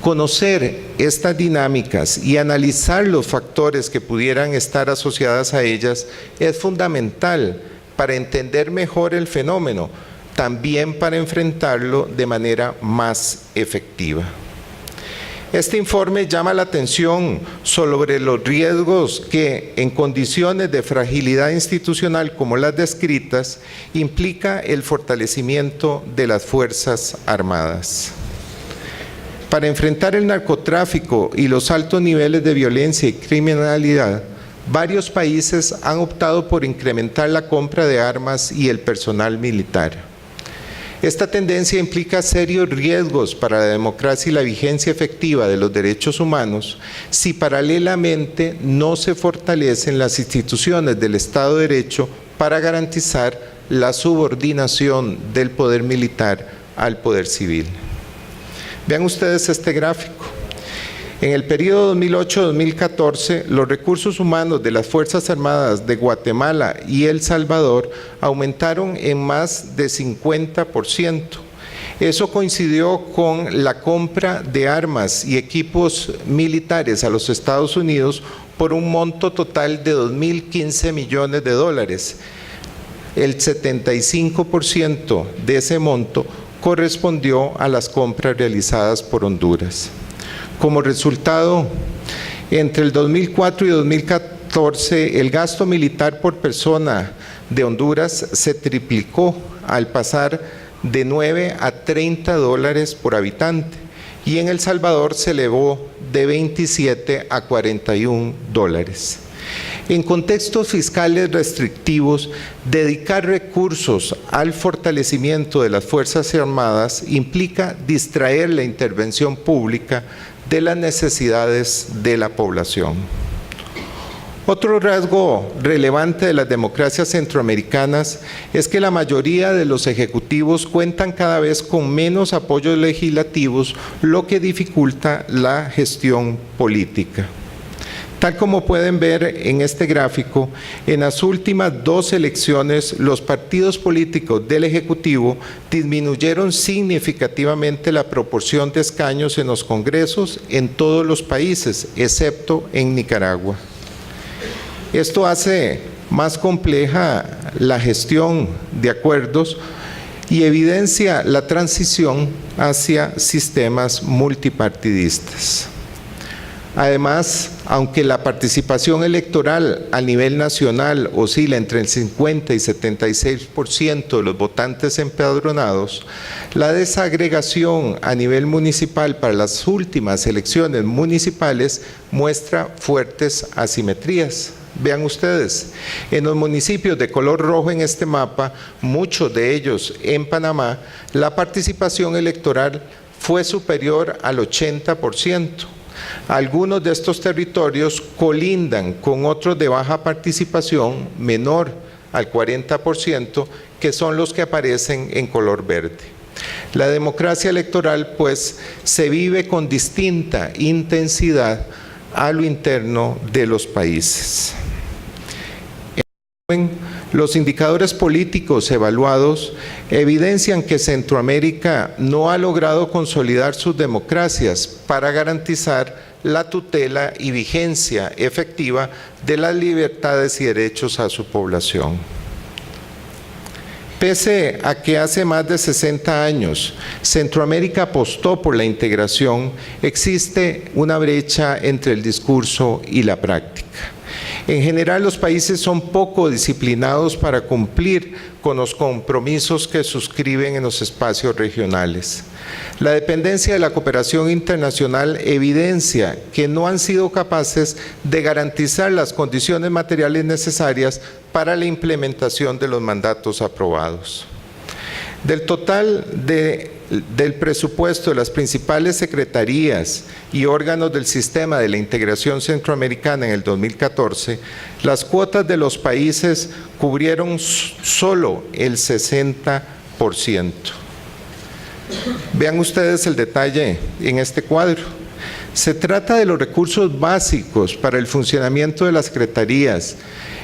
Conocer estas dinámicas y analizar los factores que pudieran estar asociadas a ellas es fundamental para entender mejor el fenómeno, también para enfrentarlo de manera más efectiva. Este informe llama la atención sobre los riesgos que, en condiciones de fragilidad institucional como las descritas, implica el fortalecimiento de las Fuerzas Armadas. Para enfrentar el narcotráfico y los altos niveles de violencia y criminalidad, varios países han optado por incrementar la compra de armas y el personal militar. Esta tendencia implica serios riesgos para la democracia y la vigencia efectiva de los derechos humanos si paralelamente no se fortalecen las instituciones del Estado de Derecho para garantizar la subordinación del poder militar al poder civil. Vean ustedes este gráfico. En el periodo 2008-2014, los recursos humanos de las Fuerzas Armadas de Guatemala y El Salvador aumentaron en más de 50%. Eso coincidió con la compra de armas y equipos militares a los Estados Unidos por un monto total de 2.015 millones de dólares. El 75% de ese monto correspondió a las compras realizadas por Honduras. Como resultado, entre el 2004 y 2014, el gasto militar por persona de Honduras se triplicó al pasar de 9 a 30 dólares por habitante, y en El Salvador se elevó de 27 a 41 dólares. En contextos fiscales restrictivos, dedicar recursos al fortalecimiento de las Fuerzas Armadas implica distraer la intervención pública de las necesidades de la población. Otro rasgo relevante de las democracias centroamericanas es que la mayoría de los ejecutivos cuentan cada vez con menos apoyos legislativos, lo que dificulta la gestión política. Tal como pueden ver en este gráfico, en las últimas 2 elecciones, los partidos políticos del Ejecutivo disminuyeron significativamente la proporción de escaños en los congresos en todos los países, excepto en Nicaragua. Esto hace más compleja la gestión de acuerdos y evidencia la transición hacia sistemas multipartidistas. Además, aunque la participación electoral a nivel nacional oscila entre el 50 y 76% de los votantes empadronados, la desagregación a nivel municipal para las últimas elecciones municipales muestra fuertes asimetrías. Vean ustedes, en los municipios de color rojo en este mapa, muchos de ellos en Panamá, la participación electoral fue superior al 80%. Algunos de estos territorios colindan con otros de baja participación, menor al 40%, que son los que aparecen en color verde. La democracia electoral, pues, se vive con distinta intensidad a lo interno de los países. Los indicadores políticos evaluados evidencian que Centroamérica no ha logrado consolidar sus democracias para garantizar la tutela y vigencia efectiva de las libertades y derechos a su población. Pese a que hace más de 60 años Centroamérica apostó por la integración, existe una brecha entre el discurso y la práctica. En general, los países son poco disciplinados para cumplir con los compromisos que suscriben en los espacios regionales. La dependencia de la cooperación internacional evidencia que no han sido capaces de garantizar las condiciones materiales necesarias para la implementación de los mandatos aprobados. Del total del presupuesto de las principales secretarías y órganos del sistema de la integración centroamericana en el 2014, las cuotas de los países cubrieron solo el 60%. Vean ustedes el detalle en este cuadro. Se trata de los recursos básicos para el funcionamiento de las secretarías.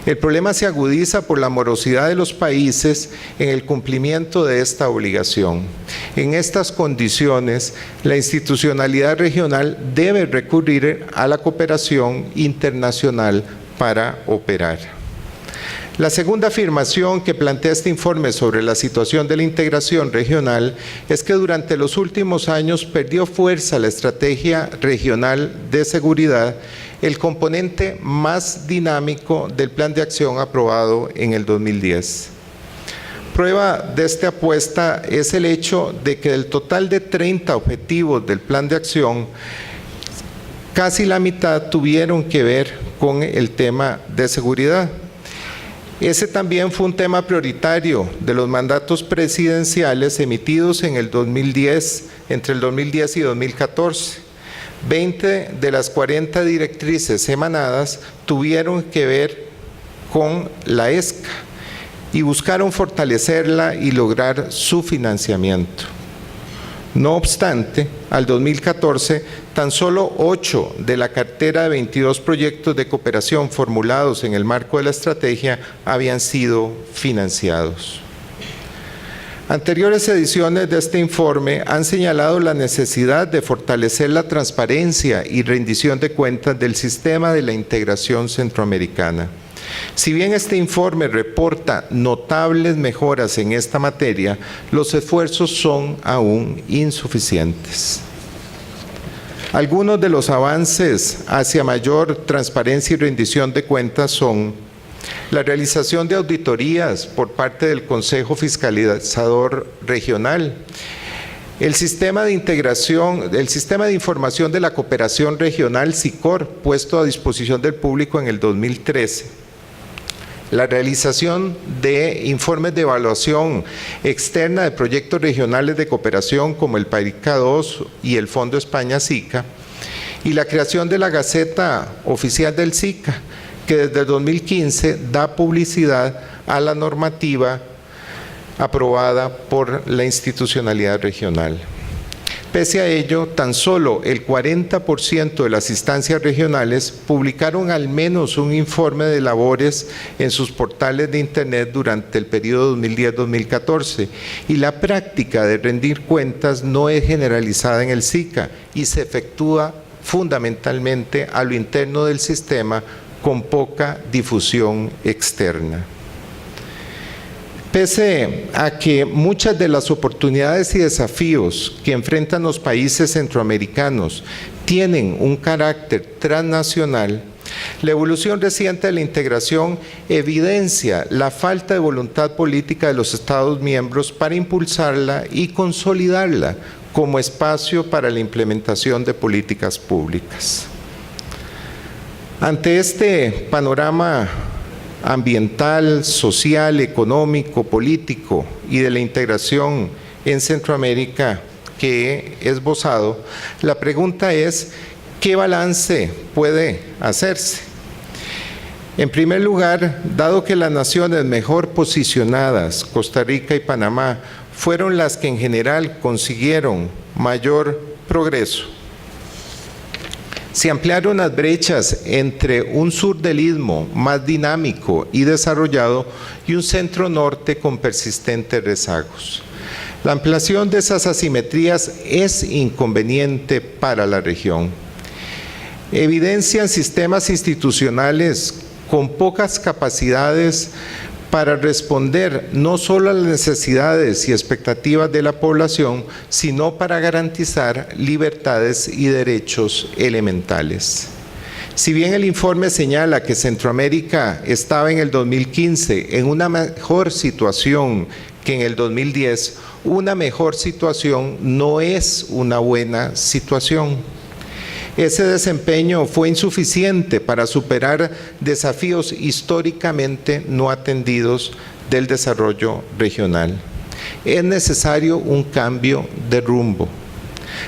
El problema se agudiza por la morosidad de los países en el cumplimiento de esta obligación. En estas condiciones, la institucionalidad regional debe recurrir a la cooperación internacional para operar. La segunda afirmación que plantea este informe sobre la situación de la integración regional es que durante los últimos años perdió fuerza la estrategia regional de seguridad, el componente más dinámico del plan de acción aprobado en el 2010. Prueba de esta apuesta es el hecho de que del total de 30 objetivos del plan de acción, casi la mitad tuvieron que ver con el tema de seguridad. Ese también fue un tema prioritario de los mandatos presidenciales emitidos en el 2010, entre el 2010 y 2014. 20 de las 40 directrices emanadas tuvieron que ver con la ESCA y buscaron fortalecerla y lograr su financiamiento. No obstante, al 2014, tan solo 8 de la cartera de 22 proyectos de cooperación formulados en el marco de la estrategia habían sido financiados. Anteriores ediciones de este informe han señalado la necesidad de fortalecer la transparencia y rendición de cuentas del sistema de la integración centroamericana. Si bien este informe reporta notables mejoras en esta materia, los esfuerzos son aún insuficientes. Algunos de los avances hacia mayor transparencia y rendición de cuentas son la realización de auditorías por parte del Consejo Fiscalizador Regional, el sistema de información de la cooperación regional SICOR, puesto a disposición del público en el 2013, la realización de informes de evaluación externa de proyectos regionales de cooperación como el PAICA II y el Fondo España SICA, y la creación de la Gaceta Oficial del SICA, que desde el 2015 da publicidad a la normativa aprobada por la institucionalidad regional. Pese a ello, tan solo el 40% de las instancias regionales publicaron al menos un informe de labores en sus portales de Internet durante el periodo 2010-2014, y la práctica de rendir cuentas no es generalizada en el SICA y se efectúa fundamentalmente a lo interno del sistema con poca difusión externa. Pese a que muchas de las oportunidades y desafíos que enfrentan los países centroamericanos tienen un carácter transnacional, la evolución reciente de la integración evidencia la falta de voluntad política de los Estados miembros para impulsarla y consolidarla como espacio para la implementación de políticas públicas. Ante este panorama ambiental, social, económico, político y de la integración en Centroamérica que he esbozado, la pregunta es, ¿qué balance puede hacerse? En primer lugar, dado que las naciones mejor posicionadas, Costa Rica y Panamá, fueron las que en general consiguieron mayor progreso, se ampliaron las brechas entre un sur del istmo más dinámico y desarrollado y un centro norte con persistentes rezagos. La ampliación de esas asimetrías es inconveniente para la región. Evidencian sistemas institucionales con pocas capacidades para responder no solo a las necesidades y expectativas de la población, sino para garantizar libertades y derechos elementales. Si bien el informe señala que Centroamérica estaba en el 2015 en una mejor situación que en el 2010, una mejor situación no es una buena situación. Ese desempeño fue insuficiente para superar desafíos históricamente no atendidos del desarrollo regional. Es necesario un cambio de rumbo.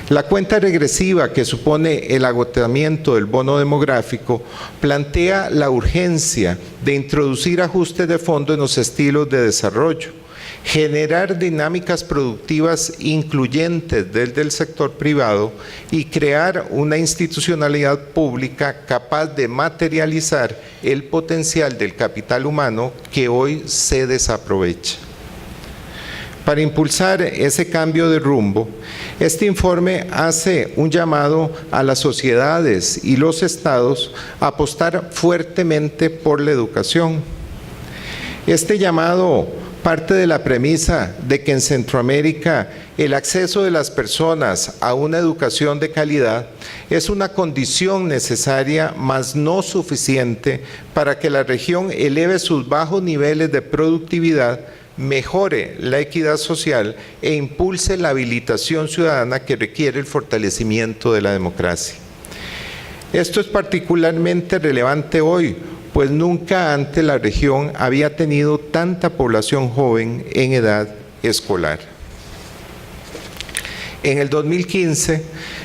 La cuenta regresiva que supone el agotamiento del bono demográfico plantea la urgencia de introducir ajustes de fondo en los estilos de desarrollo, generar dinámicas productivas incluyentes desde el sector privado y crear una institucionalidad pública capaz de materializar el potencial del capital humano que hoy se desaprovecha. Para impulsar ese cambio de rumbo, este informe hace un llamado a las sociedades y los estados a apostar fuertemente por la educación. Este llamado parte de la premisa de que en Centroamérica el acceso de las personas a una educación de calidad es una condición necesaria, mas no suficiente, para que la región eleve sus bajos niveles de productividad, mejore la equidad social e impulse la habilitación ciudadana que requiere el fortalecimiento de la democracia. Esto es particularmente relevante hoy, pues nunca antes la región había tenido tanta población joven en edad escolar. En el 2015,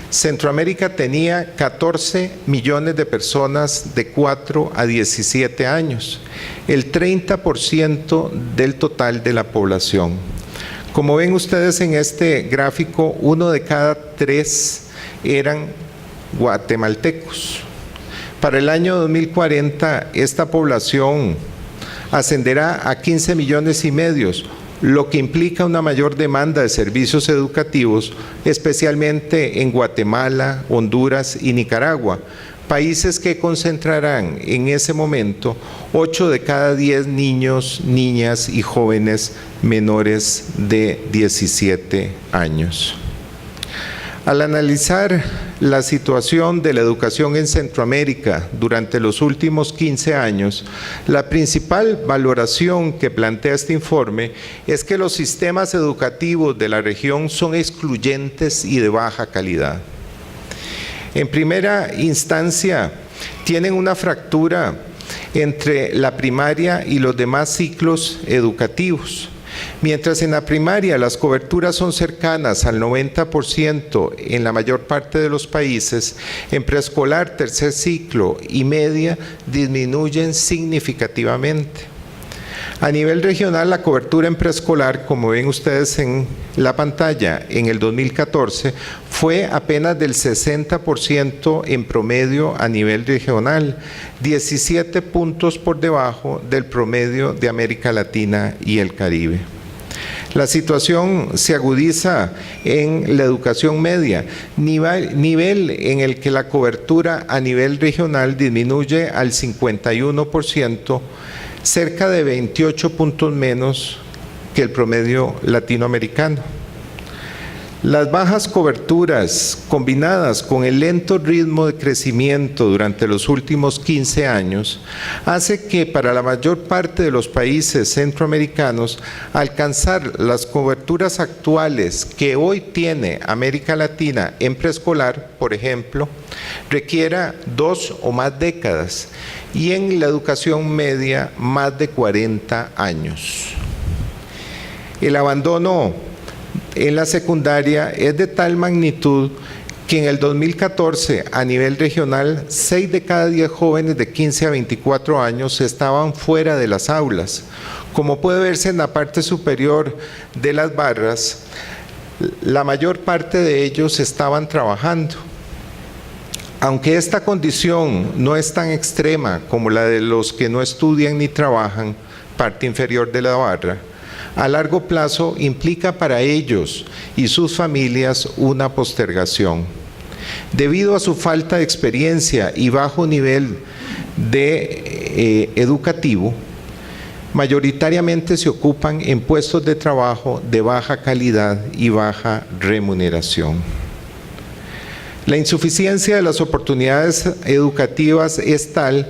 Centroamérica tenía 14 millones de personas de 4 a 17 años, el 30% del total de la población. Como ven ustedes en este gráfico, 1 de cada 3 eran guatemaltecos. Para el año 2040, esta población ascenderá a 15 millones y medio, lo que implica una mayor demanda de servicios educativos, especialmente en Guatemala, Honduras y Nicaragua, países que concentrarán en ese momento 8 de cada 10 niños, niñas y jóvenes menores de 17 años. Al analizar la situación de la educación en Centroamérica durante los últimos 15 años, la principal valoración que plantea este informe es que los sistemas educativos de la región son excluyentes y de baja calidad. En primera instancia, tienen una fractura entre la primaria y los demás ciclos educativos. Mientras en la primaria las coberturas son cercanas al 90% en la mayor parte de los países, en preescolar, tercer ciclo y media disminuyen significativamente. A nivel regional, la cobertura en preescolar, como ven ustedes en la pantalla, en el 2014 fue apenas del 60% en promedio a nivel regional, 17 puntos por debajo del promedio de América Latina y el Caribe. La situación se agudiza en la educación media, nivel en el que la cobertura a nivel regional disminuye al 51%, cerca de 28 puntos menos que el promedio latinoamericano. Las bajas coberturas combinadas con el lento ritmo de crecimiento durante los últimos 15 años hace que para la mayor parte de los países centroamericanos alcanzar las coberturas actuales que hoy tiene América Latina en preescolar, por ejemplo, requiera 2 o más décadas y en la educación media más de 40 años. El abandono en la secundaria es de tal magnitud que en el 2014 a nivel regional 6 de cada 10 jóvenes de 15 a 24 años estaban fuera de las aulas. Como puede verse en la parte superior de las barras, la mayor parte de ellos estaban trabajando. Aunque esta condición no es tan extrema como la de los que no estudian ni trabajan, parte inferior de la barra, a largo plazo implica para ellos y sus familias una postergación. Debido a su falta de experiencia y bajo nivel educativo, mayoritariamente se ocupan en puestos de trabajo de baja calidad y baja remuneración. La insuficiencia de las oportunidades educativas es tal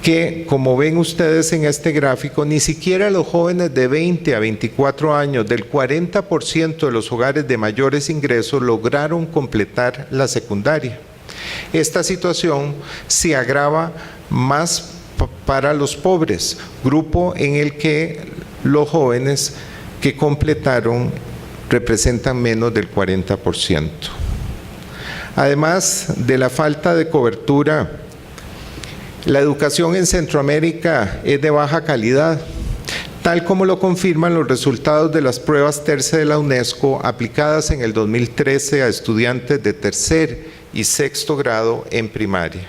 que, como ven ustedes en este gráfico, ni siquiera los jóvenes de 20 a 24 años del 40% de los hogares de mayores ingresos lograron completar la secundaria. Esta situación se agrava más para los pobres, grupo en el que los jóvenes que completaron representan menos del 40%. Además de la falta de cobertura, la educación en Centroamérica es de baja calidad, tal como lo confirman los resultados de las pruebas TERCE de la UNESCO aplicadas en el 2013 a estudiantes de tercer y sexto grado en primaria.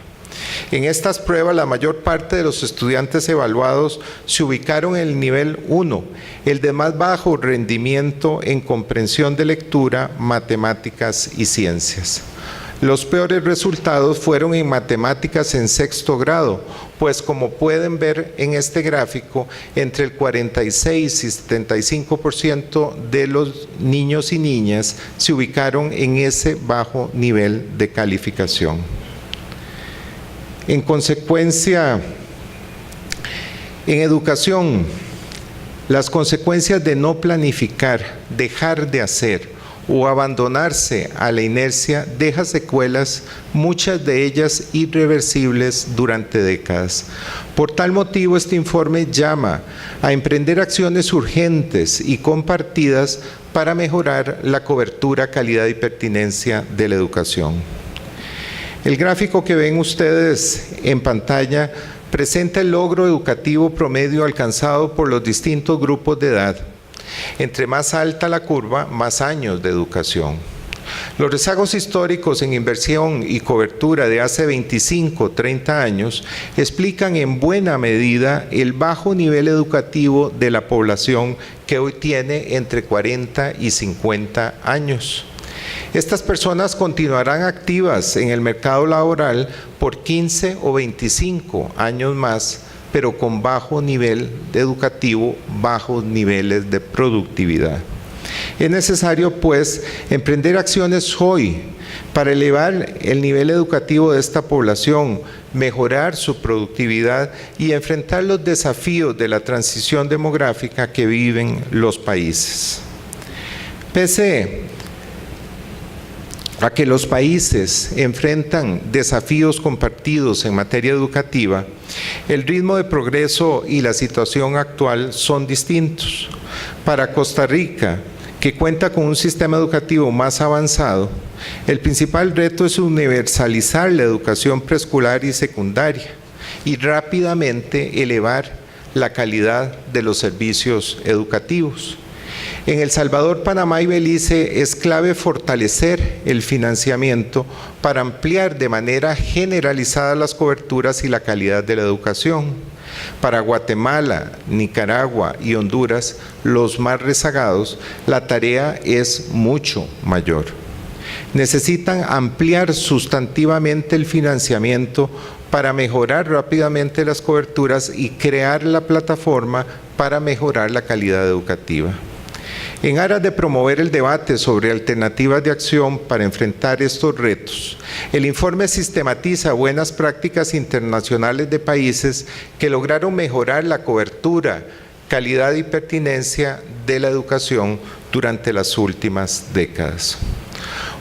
En estas pruebas, la mayor parte de los estudiantes evaluados se ubicaron en el nivel 1, el de más bajo rendimiento en comprensión de lectura, matemáticas y ciencias. Los peores resultados fueron en matemáticas en sexto grado, pues como pueden ver en este gráfico, entre el 46 y 75% de los niños y niñas se ubicaron en ese bajo nivel de calificación. En consecuencia, en educación, las consecuencias de no planificar, dejar de hacer o abandonarse a la inercia deja secuelas, muchas de ellas irreversibles durante décadas. Por tal motivo, este informe llama a emprender acciones urgentes y compartidas para mejorar la cobertura, calidad y pertinencia de la educación. El gráfico que ven ustedes en pantalla presenta el logro educativo promedio alcanzado por los distintos grupos de edad. Entre más alta la curva, más años de educación. Los rezagos históricos en inversión y cobertura de hace 25, 30 años explican en buena medida el bajo nivel educativo de la población que hoy tiene entre 40 y 50 años. Estas personas continuarán activas en el mercado laboral por 15 o 25 años más, pero con bajo nivel educativo, bajos niveles de productividad. Es necesario, pues, emprender acciones hoy para elevar el nivel educativo de esta población, mejorar su productividad y enfrentar los desafíos de la transición demográfica que viven los países. Pese a que los países enfrentan desafíos compartidos en materia educativa, el ritmo de progreso y la situación actual son distintos. Para Costa Rica, que cuenta con un sistema educativo más avanzado, el principal reto es universalizar la educación preescolar y secundaria y rápidamente elevar la calidad de los servicios educativos. En El Salvador, Panamá y Belice es clave fortalecer el financiamiento para ampliar de manera generalizada las coberturas y la calidad de la educación. Para Guatemala, Nicaragua y Honduras, los más rezagados, la tarea es mucho mayor. Necesitan ampliar sustantivamente el financiamiento para mejorar rápidamente las coberturas y crear la plataforma para mejorar la calidad educativa. En aras de promover el debate sobre alternativas de acción para enfrentar estos retos, el informe sistematiza buenas prácticas internacionales de países que lograron mejorar la cobertura, calidad y pertinencia de la educación durante las últimas décadas.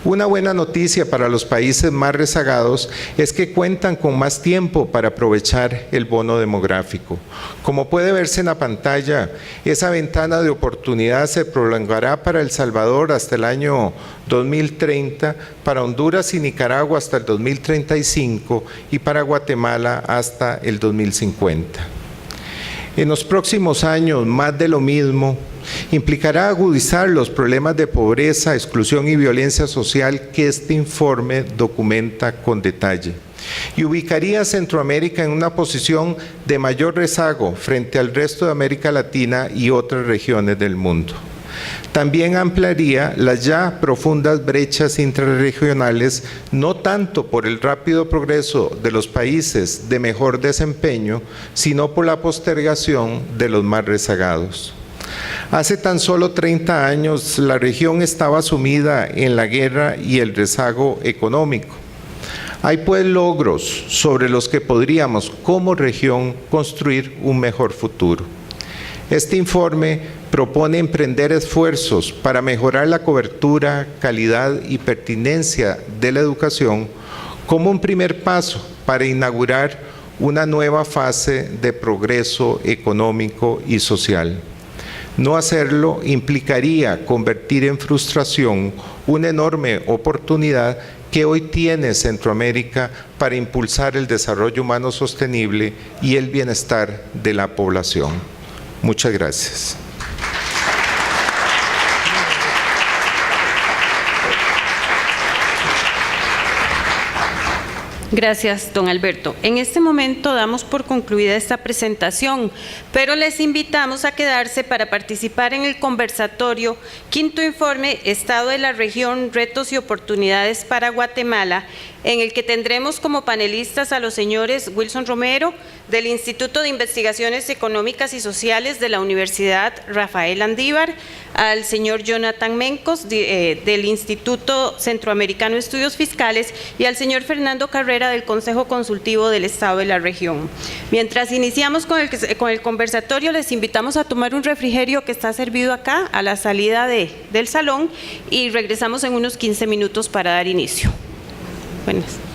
Una buena noticia para los países más rezagados es que cuentan con más tiempo para aprovechar el bono demográfico. Como puede verse en la pantalla, esa ventana de oportunidad se prolongará para El Salvador hasta el año 2030, para Honduras y Nicaragua hasta el 2035 y para Guatemala hasta el 2050. En los próximos años, más de lo mismo implicará agudizar los problemas de pobreza, exclusión y violencia social que este informe documenta con detalle, y ubicaría a Centroamérica en una posición de mayor rezago frente al resto de América Latina y otras regiones del mundo. También ampliaría las ya profundas brechas intrarregionales, no tanto por el rápido progreso de los países de mejor desempeño, sino por la postergación de los más rezagados. Hace tan solo 30 años, la región estaba sumida en la guerra y el rezago económico. Hay pues logros sobre los que podríamos, como región, construir un mejor futuro. Este informe propone emprender esfuerzos para mejorar la cobertura, calidad y pertinencia de la educación como un primer paso para inaugurar una nueva fase de progreso económico y social. No hacerlo implicaría convertir en frustración una enorme oportunidad que hoy tiene Centroamérica para impulsar el desarrollo humano sostenible y el bienestar de la población. Muchas gracias. Gracias, don Alberto. En este momento damos por concluida esta presentación, pero les invitamos a quedarse para participar en el conversatorio Quinto Informe Estado de la Región, Retos y Oportunidades para Guatemala, en el que tendremos como panelistas a los señores Wilson Romero, del Instituto de Investigaciones Económicas y Sociales de la Universidad Rafael Andívar, al señor Jonathan Mencos, del Instituto Centroamericano de Estudios Fiscales, y al señor Fernando Carrera, del Consejo Consultivo del Estado de la Región. Mientras iniciamos con el conversatorio, les invitamos a tomar un refrigerio que está servido acá, a la salida del salón, y regresamos en unos 15 minutos para dar inicio. Buenas.